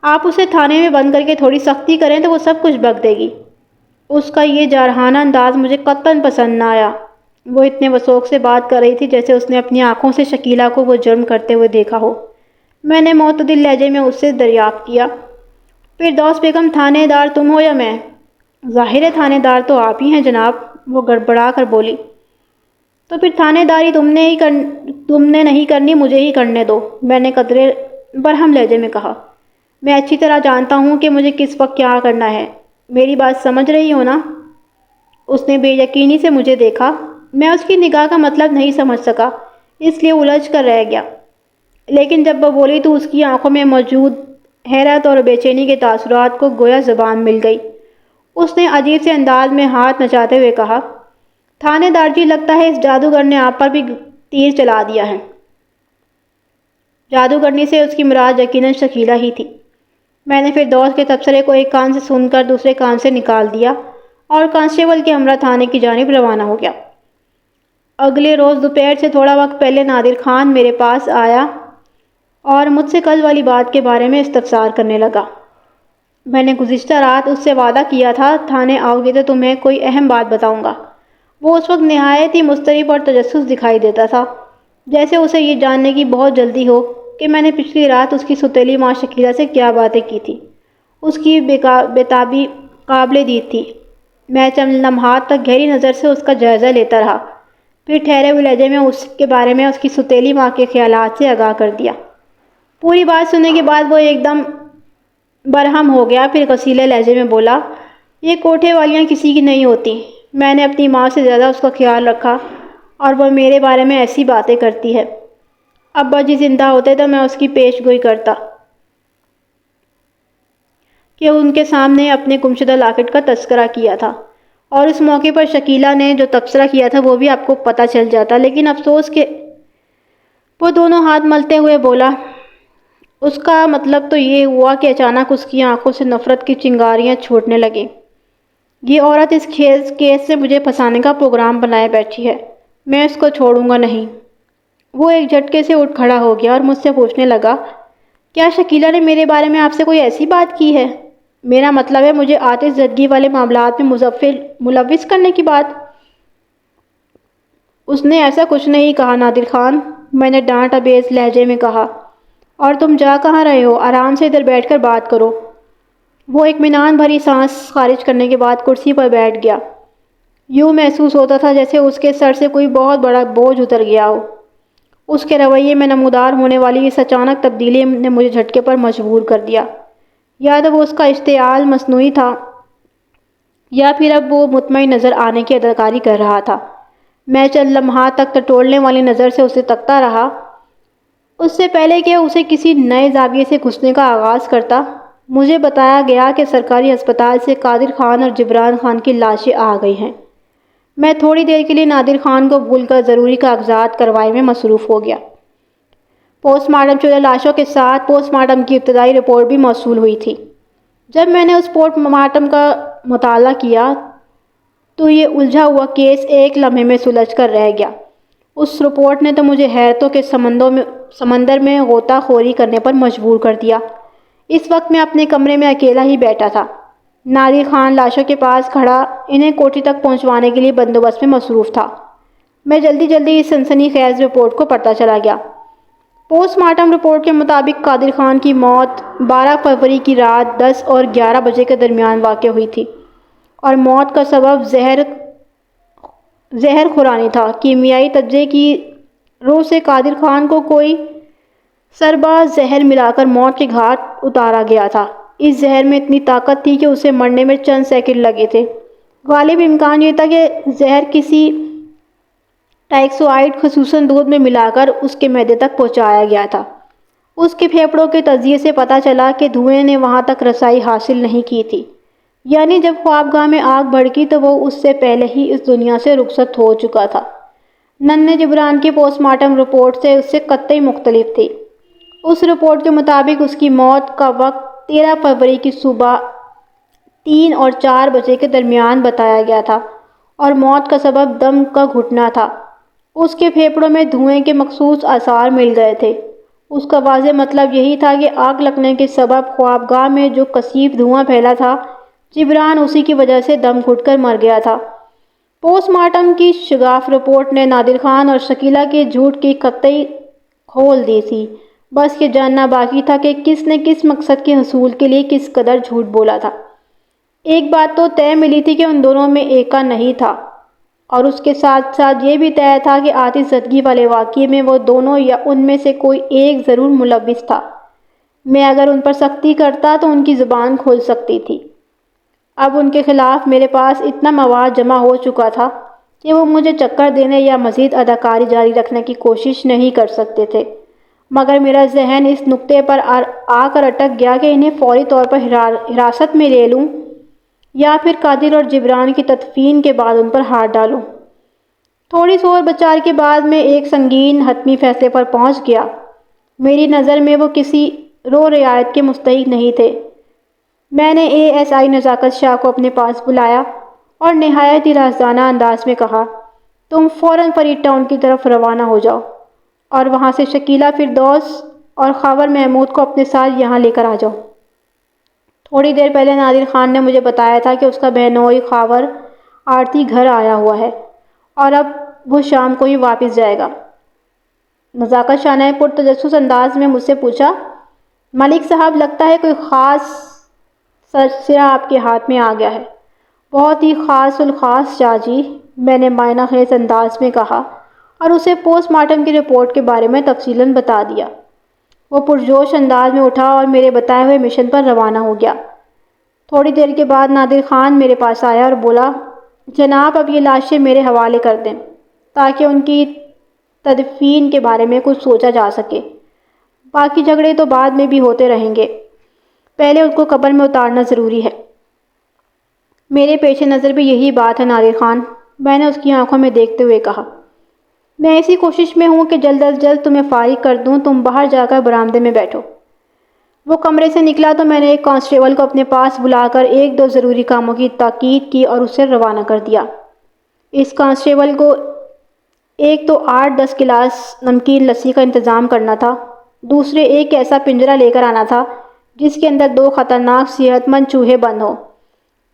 آپ اسے تھانے میں بند کر کے تھوڑی سختی کریں تو وہ سب کچھ بک دے گی۔ اس کا یہ جارحانہ انداز مجھے قطعاً پسند نہ آیا۔ وہ اتنے وثوق سے بات کر رہی تھی جیسے اس نے اپنی آنکھوں سے شکیلہ کو وہ جرم کرتے ہوئے دیکھا ہو۔ میں نے معتدل لہجے میں اس سے دریافت کیا، فردوس بیگم تھانے دار تم ہو یا میں؟ ظاہر ہے تھانے دار تو آپ ہی ہیں جناب، وہ گڑبڑا کر بولی۔ تو پھر تھانے داری تم نے نہیں کرنی، مجھے ہی کرنے دو، میں نے قدرے برہم لہجے میں کہا۔ میں اچھی طرح جانتا ہوں کہ مجھے کس وقت کیا کرنا ہے، میری بات سمجھ رہی ہو نا؟ اس نے بے یقینی سے مجھے دیکھا۔ میں اس کی نگاہ کا مطلب نہیں سمجھ سکا، اس لیے الجھ کر رہ گیا، لیکن جب وہ بولی تو اس کی آنکھوں میں موجود حیرت اور بے چینی کے تاثرات کو گویا زبان مل گئی۔ اس نے عجیب سے انداز میں ہاتھ نچاتے ہوئے کہا، تھانے دار جی، لگتا ہے اس جادوگر نے آپ پر بھی تیر چلا دیا ہے۔ جادوگرنی سے اس کی مراد یقیناً شکیلہ ہی تھی۔ میں نے فردوس کے تبصرے کو ایک کان سے سن کر دوسرے کان سے نکال دیا اور کانسٹیبل کے ہمراہ تھانے کی جانب روانہ ہو گیا۔ اگلے روز دوپہر سے تھوڑا وقت پہلے نادر خان میرے پاس آیا اور مجھ سے کل والی بات کے بارے میں استفسار کرنے لگا۔ میں نے گزشتہ رات اس سے وعدہ کیا تھا تھانے آؤ گے تو تمہیں کوئی اہم بات بتاؤں گا۔ وہ اس وقت نہایت ہی مضطرب اور تجسس دکھائی دیتا تھا، جیسے اسے یہ جاننے کی بہت جلدی ہو کہ میں نے پچھلی رات اس کی سوتیلی ماں شکیلہ سے کیا باتیں کی تھی۔ اس کی بےتابی قابل دید تھی۔ میں چند لمحات تک گہری نظر سے اس کا جائزہ لیتا رہا، پھر ٹھہرے ہوئے لہجے میں اس کے بارے میں اس کی سوتیلی ماں کے خیالات سے آگاہ کر دیا۔ پوری بات سننے کے بعد وہ ایک دم برہم ہو گیا، پھر غصیلے لہجے میں بولا، یہ کوٹھے والیاں کسی کی نہیں ہوتی، میں نے اپنی ماں سے زیادہ اس کا خیال رکھا اور وہ میرے بارے میں ایسی باتیں کرتی ہے۔ ابا جی زندہ ہوتے تو میں اس کی پیش گوئی کرتا کہ ان کے سامنے اپنے گمشدہ لاکٹ کا تذکرہ کیا تھا، اور اس موقع پر شکیلہ نے جو تبصرہ کیا تھا وہ بھی آپ کو پتہ چل جاتا، لیکن افسوس کہ وہ دونوں ہاتھ ملتے ہوئے بولا، اس کا مطلب تو یہ ہوا کہ اچانک اس کی آنکھوں سے نفرت کی چنگاریاں چھوٹنے لگیں۔ یہ عورت اس کیس سے مجھے پھنسانے کا پروگرام بنائے بیٹھی ہے، میں اس کو چھوڑوں گا نہیں۔ وہ ایک جھٹکے سے اٹھ کھڑا ہو گیا اور مجھ سے پوچھنے لگا، کیا شکیلہ نے میرے بارے میں آپ سے کوئی ایسی بات کی ہے؟ میرا مطلب ہے مجھے آتش زدگی والے معاملات میں ملوث کرنے کی بات۔ اس نے ایسا کچھ نہیں کہا نادر خان، میں نے ڈانٹ آمیز لہجے میں کہا، اور تم جا کہاں رہے ہو؟ آرام سے ادھر بیٹھ کر بات کرو۔ وہ اطمینان بھری سانس خارج کرنے کے بعد کرسی پر بیٹھ گیا۔ یوں محسوس ہوتا تھا جیسے اس کے سر سے کوئی بہت بڑا بوجھ اتر گیا ہو۔ اس کے رویے میں نمودار ہونے والی اس اچانک تبدیلی نے مجھے جھٹکے پر مجبور کر دیا۔ یا تو وہ اس کا اشتعال مصنوعی تھا یا پھر اب وہ مطمئن نظر آنے کی اداکاری کر رہا تھا۔ میں چند لمحات تک ٹٹولنے والی نظر سے اسے تکتا رہا، اس سے پہلے کہ اسے کسی نئے زاویے سے گھسنے کا آغاز کرتا، مجھے بتایا گیا کہ سرکاری ہسپتال سے قادر خان اور جبران خان کی لاشیں آ گئی ہیں۔ میں تھوڑی دیر کے لیے نادر خان کو بھول کر ضروری کاغذات کروانے میں مصروف ہو گیا۔ پوسٹ مارٹم شدہ لاشوں کے ساتھ پوسٹ مارٹم کی ابتدائی رپورٹ بھی موصول ہوئی تھی۔ جب میں نے اس پوسٹ مارٹم کا مطالعہ کیا تو یہ الجھا ہوا کیس ایک لمحے میں سلجھ کر رہ گیا۔ اس رپورٹ نے تو مجھے حیرتوں کے سمندر میں غوطہ خوری کرنے پر مجبور کر دیا۔ اس وقت میں اپنے کمرے میں اکیلا ہی بیٹھا تھا۔ نادر خان لاشوں کے پاس کھڑا انہیں کوٹھی تک پہنچوانے کے لیے بندوبست میں مصروف تھا۔ میں جلدی اس سنسنی خیز رپورٹ کو پڑھتا چلا گیا۔ پوسٹ مارٹم رپورٹ کے مطابق قادر خان کی موت 12 فروری کی رات 10 اور 11 بجے کے درمیان واقع ہوئی تھی اور موت کا سبب زہر خورانی تھا۔ کیمیائی تجزیے کی روح سے قادر خان کو کوئی سرباز زہر ملا کر موت کے گھاٹ اتارا گیا تھا۔ اس زہر میں اتنی طاقت تھی کہ اسے مرنے میں چند سیکنڈ لگے تھے۔ غالب امکان یہ تھا کہ زہر کسی ٹائکسوائڈ خصوصاً دودھ میں ملا کر اس کے معدے تک پہنچایا گیا تھا۔ اس کے پھیپھڑوں کے تجزیے سے پتہ چلا کہ دھوئیں نے وہاں تک رسائی حاصل نہیں کی تھی، یعنی جب خوابگاہ میں آگ بھڑکی تو وہ اس سے پہلے ہی اس دنیا سے رخصت ہو چکا تھا۔ ننھے جبران کی پوسٹ مارٹم رپورٹ سے اس سے قطعی مختلف تھی۔ اس رپورٹ کے مطابق اس کی موت کا وقت 13 فروری کی صبح 3 اور 4 بجے کے درمیان بتایا گیا تھا اور موت کا سبب دم کا گھٹنا تھا۔ اس کے پھیپھڑوں میں دھوئیں کے مخصوص آثار مل گئے تھے۔ اس کا واضح مطلب یہی تھا کہ آگ لگنے کے سبب خوابگاہ میں جو کثیف دھواں پھیلا تھا، جبران اسی کی وجہ سے دم گھٹ کر مر گیا تھا۔ پوسٹ مارٹم کی شگاف رپورٹ نے نادر خان اور شکیلہ کے جھوٹ کی قطعی کھول دی تھی۔ بس یہ جاننا باقی تھا کہ کس نے کس مقصد کے حصول کے لیے کس قدر جھوٹ بولا تھا۔ ایک بات تو طے ملی تھی کہ ان دونوں میں ایکا نہیں تھا، اور اس کے ساتھ ساتھ یہ بھی طے تھا کہ آتش زدگی والے واقعے میں وہ دونوں یا ان میں سے کوئی ایک ضرور ملوث تھا۔ میں اگر ان پر سختی کرتا تو ان کی زبان کھل سکتی تھی۔ اب ان کے خلاف میرے پاس اتنا مواد جمع ہو چکا تھا کہ وہ مجھے چکر دینے یا مزید اداکاری جاری رکھنے کی کوشش نہیں کر سکتے تھے، مگر میرا ذہن اس نقطے پر آ کر اٹک گیا کہ انہیں فوری طور پر حراست میں لے لوں یا پھر قادر اور جبران کی تدفین کے بعد ان پر ہاتھ ڈالوں۔ تھوڑی سوچ بچار کے بعد میں ایک سنگین حتمی فیصلے پر پہنچ گیا۔ میری نظر میں وہ کسی رعایت کے مستحق نہیں تھے۔ میں نے ASI نزاکت شاہ کو اپنے پاس بلایا اور نہایت ہی رازدانہ انداز میں کہا، تم فوراً فرید ٹاؤن کی طرف روانہ ہو جاؤ اور وہاں سے شکیلہ فردوس اور خاور محمود کو اپنے ساتھ یہاں لے کر آ جاؤ۔ تھوڑی دیر پہلے نادر خان نے مجھے بتایا تھا کہ اس کا بہنوئی خاور آرتی گھر آیا ہوا ہے اور اب وہ شام کو ہی واپس جائے گا۔ نزاکت شاہ نے پرتجسس انداز میں مجھ سے پوچھا، ملک صاحب لگتا ہے کوئی خاص سرسرا آپ کے ہاتھ میں آ گیا ہے۔ بہت ہی خاص الخاص شاہ جی، میں نے معنی خیز انداز میں کہا اور اسے پوسٹ مارٹم کی رپورٹ کے بارے میں تفصیلاً بتا دیا۔ وہ پرجوش انداز میں اٹھا اور میرے بتائے ہوئے مشن پر روانہ ہو گیا۔ تھوڑی دیر کے بعد نادر خان میرے پاس آیا اور بولا، جناب اب یہ لاشیں میرے حوالے کر دیں تاکہ ان کی تدفین کے بارے میں کچھ سوچا جا سکے۔ باقی جھگڑے تو بعد میں بھی ہوتے رہیں گے، پہلے ان کو قبر میں اتارنا ضروری ہے۔ میرے پیش نظر بھی یہی بات ہے نادر خان، میں نے اس کی آنکھوں میں دیکھتے ہوئے کہا۔ میں اسی کوشش میں ہوں کہ جلد از جلد تمہیں فارغ کر دوں، تم باہر جا کر برآمدے میں بیٹھو۔ وہ کمرے سے نکلا تو میں نے ایک کانسٹیبل کو اپنے پاس بلا کر 1-2 ضروری کاموں کی تاکید کی اور اسے روانہ کر دیا۔ اس کانسٹیبل کو ایک تو 8-10 گلاس نمکین لسی کا انتظام کرنا تھا، دوسرے ایک ایسا پنجرہ لے کر آنا تھا جس کے اندر 2 خطرناک صحت مند چوہے بند ہوں۔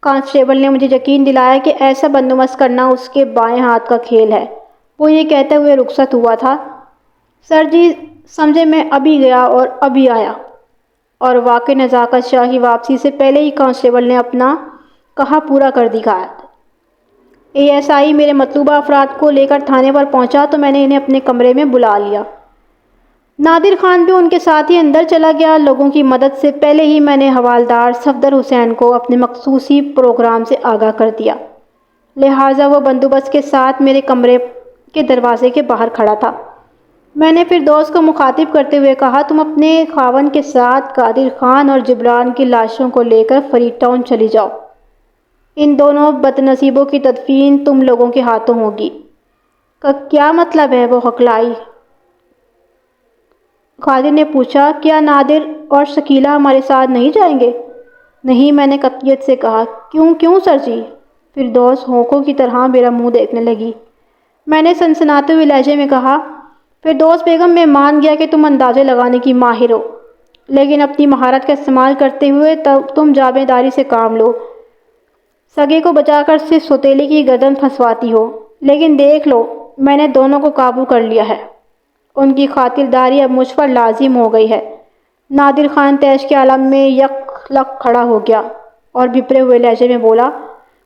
کانسٹیبل نے مجھے یقین دلایا کہ ایسا بندوبست کرنا اس کے بائیں ہاتھ کا کھیل ہے۔ وہ یہ کہتے ہوئے رخصت ہوا تھا، سر جی سمجھے میں ابھی گیا اور ابھی آیا۔ اور واقعی نزاکت شاہ کی واپسی سے پہلے ہی کانسٹیبل نے اپنا کہا پورا کر دکھایا۔ ASI میرے مطلوبہ افراد کو لے کر تھانے پر پہنچا تو میں نے انہیں اپنے کمرے میں بلا لیا۔ نادر خان بھی ان کے ساتھ ہی اندر چلا گیا۔ لوگوں کی مدد سے پہلے ہی میں نے حوالدار صفدر حسین کو اپنے مخصوصی پروگرام سے آگاہ کر دیا، لہٰذا وہ بندوبست کے ساتھ میرے کمرے کے دروازے کے باہر کھڑا تھا۔ میں نے پھر دوست کو مخاطب کرتے ہوئے کہا، تم اپنے خاوند کے ساتھ قادر خان اور جبران کی لاشوں کو لے کر فرید ٹاؤن چلی جاؤ۔ ان دونوں بدنصیبوں کی تدفین تم لوگوں کے ہاتھوں ہوگی۔ کیا مطلب ہے؟ وہ ہکلائی۔ قادر نے پوچھا، کیا نادر اور شکیلہ ہمارے ساتھ نہیں جائیں گے؟ نہیں، میں نے قطعیت سے کہا۔ کیوں سر جی؟ فردوس ہونکوں کی طرح میرا منہ دیکھنے لگی۔ میں نے سنسناتے ہوئے لہجے میں کہا، فردوس بیگم، میں مان گیا کہ تم اندازے لگانے کی ماہر ہو، لیکن اپنی مہارت کا استعمال کرتے ہوئے تم جانبداری سے کام لو۔ سگے کو بچا کر صرف سوتیلی کی گردن پھنسواتی ہو، لیکن دیکھ لو، میں نے دونوں کو قابو کر لیا ہے۔ ان کی خاطرداری اب مجھ پر لازم ہو گئی ہے۔ نادر خان طیش کے عالم میں یک لک کھڑا ہو گیا اور بھپرے ہوئے لہجے میں بولا،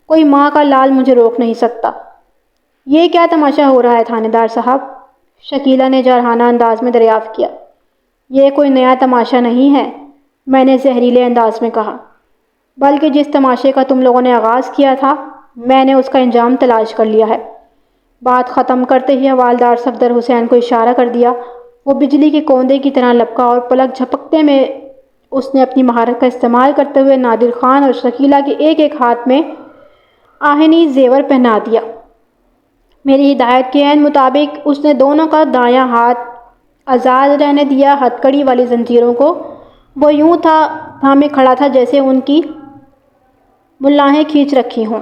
کوئی ماں کا لال مجھے روک نہیں سکتا۔ یہ کیا تماشا ہو رہا ہے تھانے دار صاحب؟ شکیلہ نے جارحانہ انداز میں دریافت کیا۔ یہ کوئی نیا تماشا نہیں ہے، میں نے زہریلے انداز میں کہا، بلکہ جس تماشے کا تم لوگوں نے آغاز کیا تھا، میں نے اس کا انجام تلاش کر لیا ہے۔ بات ختم کرتے ہی حوالدار صفدر حسین کو اشارہ کر دیا۔ وہ بجلی کے کوندے کی طرح لپکا اور پلک جھپکتے میں اس نے اپنی مہارت کا استعمال کرتے ہوئے نادر خان اور شکیلہ کے ایک ایک ہاتھ میں آہنی زیور پہنا دیا۔ میری ہدایت کے عین مطابق اس نے دونوں کا دایاں ہاتھ آزاد رہنے دیا۔ ہتھکڑی والی زنجیروں کو وہ یوں تھامے کھڑا تھا جیسے ان کی ملاحیں کھینچ رکھی ہوں۔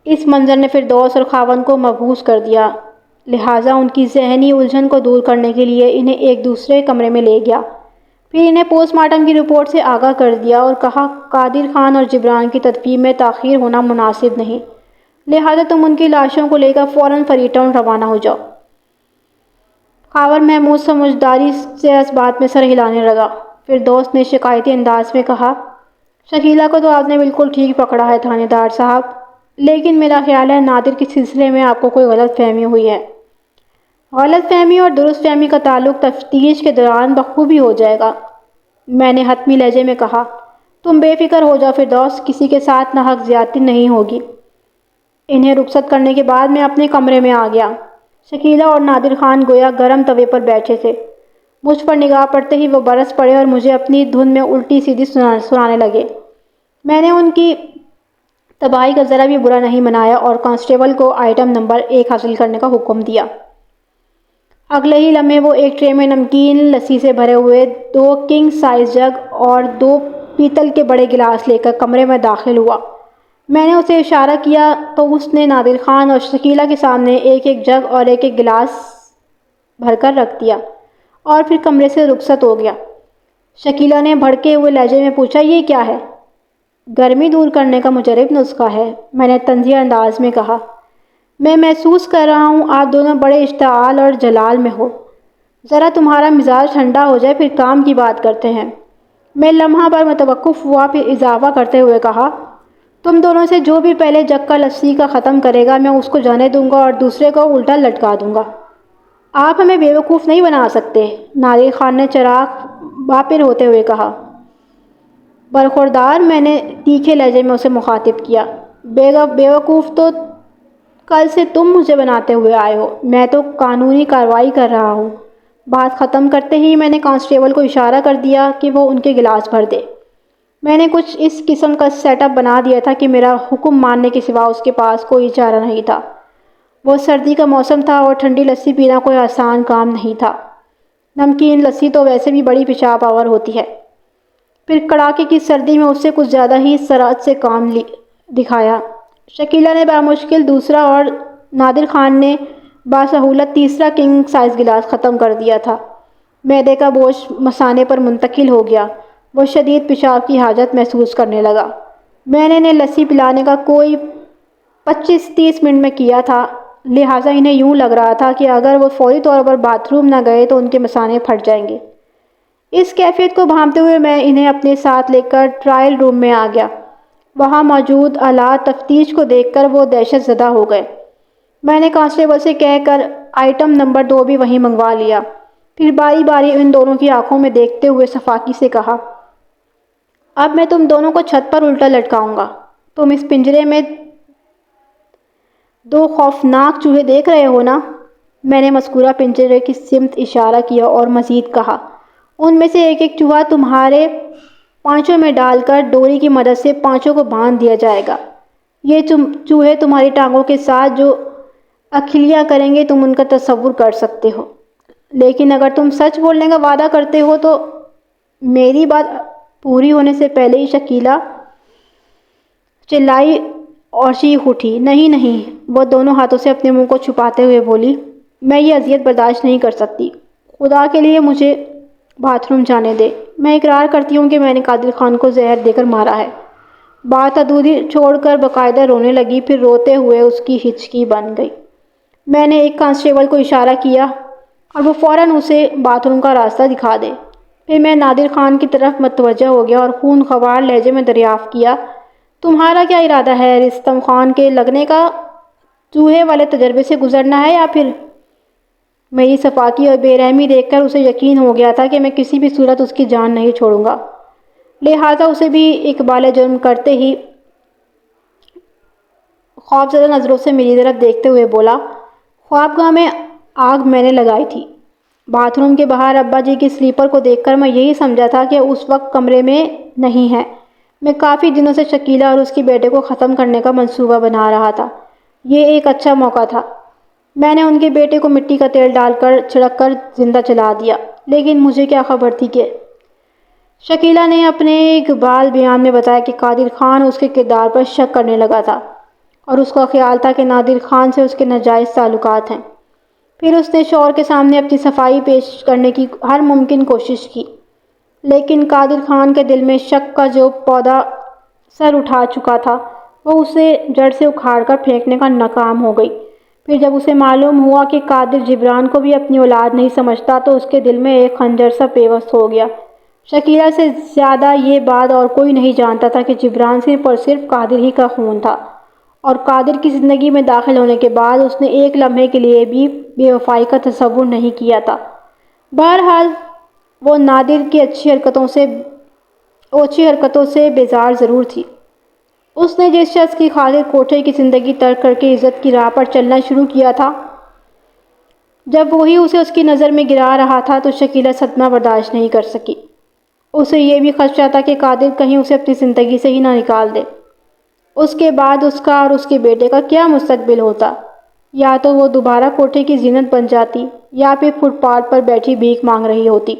اس منظر نے فردوس اور خاوند کو مبہوت کر دیا، لہٰذا ان کی ذہنی الجھن کو دور کرنے کے لیے انہیں ایک دوسرے کمرے میں لے گیا۔ پھر انہیں پوسٹ مارٹم کی رپورٹ سے آگاہ کر دیا اور کہا، قادر خان اور جبران کی تدفین میں تاخیر ہونا مناسب نہیں، لہٰذا تم ان کی لاشوں کو لے کر فوراً فرید ٹاؤن روانہ ہو جاؤ۔ خاوند محمود سمجھداری سے اس بات میں سر ہلانے لگا۔ فردوس نے شکایتی انداز میں کہا، شکیلہ کو تو آپ نے بالکل ٹھیک پکڑا ہے تھانے دار صاحب، لیکن میرا خیال ہے نادر کے سلسلے میں آپ کو کوئی غلط فہمی ہوئی ہے۔ غلط فہمی اور درست فہمی کا تعلق تفتیش کے دوران بخوبی ہو جائے گا، میں نے حتمی لہجے میں کہا۔ تم بے فکر ہو جاؤ فردوس، کسی کے ساتھ ناحق زیادتی نہیں ہوگی۔ انہیں رخصت کرنے کے بعد میں اپنے کمرے میں آ گیا۔ شکیلہ اور نادر خان گویا گرم توے پر بیٹھے تھے۔ مجھ پر نگاہ پڑتے ہی وہ برس پڑے اور مجھے اپنی دھن میں الٹی سیدھی سنانے لگے۔ میں نے ان کی تباہی کا ذرا بھی برا نہیں منایا اور کانسٹیبل کو آئٹم نمبر 1 حاصل کرنے کا حکم دیا۔ اگلے ہی لمحے وہ ایک ٹرے میں نمکین لسی سے بھرے ہوئے 2 کنگ سائز جگ اور 2 پیتل کے بڑے گلاس لے کر کمرے میں داخل ہوا۔ میں نے اسے اشارہ کیا تو اس نے نادر خان اور شکیلہ کے سامنے ایک ایک جگ اور ایک ایک گلاس بھر کر رکھ دیا اور پھر کمرے سے رخصت ہو گیا۔ شکیلہ نے بھڑکے ہوئے لہجے میں پوچھا، یہ کیا ہے؟ گرمی دور کرنے کا مجرب نسخہ ہے، میں نے طنزیہ انداز میں کہا۔ میں محسوس کر رہا ہوں آپ دونوں بڑے اشتعال اور جلال میں ہو، ذرا تمہارا مزاج ٹھنڈا ہو جائے پھر کام کی بات کرتے ہیں۔ میں لمحہ بھر متوقف ہوا، پھر اضافہ کرتے ہوئے کہا، تم دونوں سے جو بھی پہلے جگ کا لسی کا ختم کرے گا میں اس کو جانے دوں گا اور دوسرے کو الٹا لٹکا دوں گا۔ آپ ہمیں بیوقوف نہیں بنا سکتے، نادر خان نے چراغ باپر ہوتے ہوئے کہا۔ برخوردار، میں نے تیکھے لہجے میں اسے مخاطب کیا، بیوقوف تو کل سے تم مجھے بناتے ہوئے آئے ہو، میں تو قانونی کارروائی کر رہا ہوں۔ بات ختم کرتے ہی میں نے کانسٹیبل کو اشارہ کر دیا کہ وہ ان کے گلاس بھر دے۔ میں نے کچھ اس قسم کا سیٹ اپ بنا دیا تھا کہ میرا حکم ماننے کے سوا اس کے پاس کوئی چارہ نہیں تھا۔ وہ سردی کا موسم تھا اور ٹھنڈی لسی پینا کوئی آسان کام نہیں تھا۔ نمکین لسی تو ویسے بھی بڑی پیشاب آور ہوتی ہے، پھر کڑاکے کی سردی میں اس سے کچھ زیادہ ہی سرعت سے کام دکھایا۔ شکیلہ نے بامشکل دوسرا اور نادر خان نے باسہولت تیسرا کنگ سائز گلاس ختم کر دیا تھا۔ معدے کا بوجھ مثانے پر منتقل ہو گیا، وہ شدید پیشاب کی حاجت محسوس کرنے لگا۔ میں نے انہیں لسی پلانے کا کوئی 25-30 منٹ میں کیا تھا، لہٰذا انہیں یوں لگ رہا تھا کہ اگر وہ فوری طور پر باتھ روم نہ گئے تو ان کے مثانے پھٹ جائیں گے۔ اس کیفیت کو بھانپتے ہوئے میں انہیں اپنے ساتھ لے کر ٹرائل روم میں آ گیا۔ وہاں موجود آلات تفتیش کو دیکھ کر وہ دہشت زدہ ہو گئے۔ میں نے کانسٹیبل سے کہہ کر آئٹم نمبر 2 بھی وہیں منگوا لیا، پھر باری باری ان دونوں کی آنکھوں میں دیکھتے ہوئے صفاقی سے کہا، اب میں تم دونوں کو چھت پر الٹا لٹکاؤں گا۔ تم اس پنجرے میں 2 خوفناک چوہے دیکھ رہے ہو نا؟ میں نے مذکورہ پنجرے کی سمت اشارہ کیا اور مزید کہا، ان میں سے ایک ایک چوہا تمہارے پانچوں میں ڈال کر ڈوری کی مدد سے پانچوں کو باندھ دیا جائے گا۔ یہ چوہے تمہاری ٹانگوں کے ساتھ جو اکھلیاں کریں گے تم ان کا تصور کر سکتے ہو، لیکن اگر تم سچ بولنے کا وعدہ کرتے ہو تو۔ میری بات پوری ہونے سے پہلے ہی شکیلہ چلائی اور چیخ اٹھی، نہیں نہیں! وہ دونوں ہاتھوں سے اپنے منہ کو چھپاتے ہوئے بولی، میں یہ اذیت برداشت نہیں کر سکتی، خدا کے لیے مجھے باتھ روم جانے دے۔ میں اقرار کرتی ہوں کہ میں نے قادر خان کو زہر دے کر مارا ہے۔ بات ادھوری چھوڑ کر باقاعدہ رونے لگی، پھر روتے ہوئے اس کی ہچکی بن گئی۔ میں نے ایک کانسٹیبل کو اشارہ کیا اور وہ فوراً اسے باتھ روم کا راستہ دکھا دے۔ پھر میں نادر خان کی طرف متوجہ ہو گیا اور خونخوار لہجے میں دریافت کیا، تمہارا کیا ارادہ ہے؟ رستم خان کے لگنے کا چوہے والے تجربے سے گزرنا ہے یا پھر؟ میری صفاقی اور بے رحمی دیکھ کر اسے یقین ہو گیا تھا کہ میں کسی بھی صورت اس کی جان نہیں چھوڑوں گا، لہٰذا اسے بھی اقبال جرم کرتے ہی خوفزدہ نظروں سے میری طرف دیکھتے ہوئے بولا، خوابگاہ میں آگ میں نے لگائی تھی۔ باتھ روم کے باہر ابا جی کی سلیپر کو دیکھ کر میں یہی سمجھا تھا کہ اس وقت کمرے میں نہیں ہے۔ میں کافی دنوں سے شکیلہ اور اس کے بیٹے کو ختم کرنے کا منصوبہ بنا رہا تھا، یہ ایک اچھا موقع تھا۔ میں نے ان کے بیٹے کو مٹی کا تیل ڈال کر چھڑک کر زندہ جلا دیا، لیکن مجھے کیا خبر تھی کہ شکیلہ نے اپنے اقبال بیان میں بتایا کہ قادر خان اس کے کردار پر شک کرنے لگا تھا اور اس کا خیال تھا کہ نادر خان سے اس کے ناجائز تعلقات ہیں۔ پھر اس نے شوہر کے سامنے اپنی صفائی پیش کرنے کی ہر ممکن کوشش کی، لیکن قادر خان کے دل میں شک کا جو پودا سر اٹھا چکا تھا وہ اسے جڑ سے اکھاڑ کر پھینکنے کا ناکام ہو گئی۔ پھر جب اسے معلوم ہوا کہ قادر جبران کو بھی اپنی اولاد نہیں سمجھتا تو اس کے دل میں ایک خنجر سا پیوست ہو گیا۔ شکیلہ سے زیادہ یہ بات اور کوئی نہیں جانتا تھا کہ جبران صرف اور صرف قادر ہی کا خون تھا، اور قادر کی زندگی میں داخل ہونے کے بعد اس نے ایک لمحے کے لیے بھی بے وفائی کا تصور نہیں کیا تھا۔ بہرحال وہ نادر کی اچھی حرکتوں سے بیزار ضرور تھی۔ اس نے جس شخص کی خاطر کوٹھے کی زندگی ترک کر کے عزت کی راہ پر چلنا شروع کیا تھا، جب وہی اسے اس کی نظر میں گرا رہا تھا تو شکیلہ صدمہ برداشت نہیں کر سکی۔ اسے یہ بھی خدشہ تھا کہ قادر کہیں اسے اپنی زندگی سے ہی نہ نکال دے۔ اس کے بعد اس کا اور اس کے بیٹے کا کیا مستقبل ہوتا؟ یا تو وہ دوبارہ کوٹھے کی زینت بن جاتی یا پھر فٹ پاتھ پر بیٹھی بھیک مانگ رہی ہوتی۔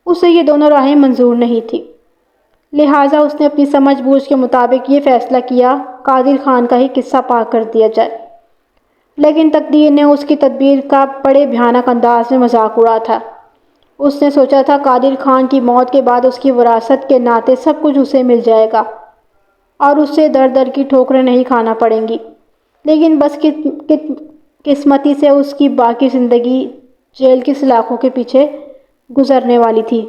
اسے یہ دونوں راہیں منظور نہیں تھیں، لہٰذا اس نے اپنی سمجھ بوجھ کے مطابق یہ فیصلہ کیا، قادر خان کا ہی قصہ پاک کر دیا جائے۔ لیکن تقدیر نے اس کی تدبیر کا بڑے بھیانک انداز میں مذاق اڑایا تھا۔ اس نے سوچا تھا قادر خان کی موت کے بعد اس کی وراثت کے ناطے سب کچھ اسے مل جائے گا اور اسے در در کی ٹھوکریں نہیں کھانا پڑیں گی، لیکن بس قسمتی سے اس کی باقی زندگی جیل کی سلاخوں کے پیچھے گزرنے والی تھی۔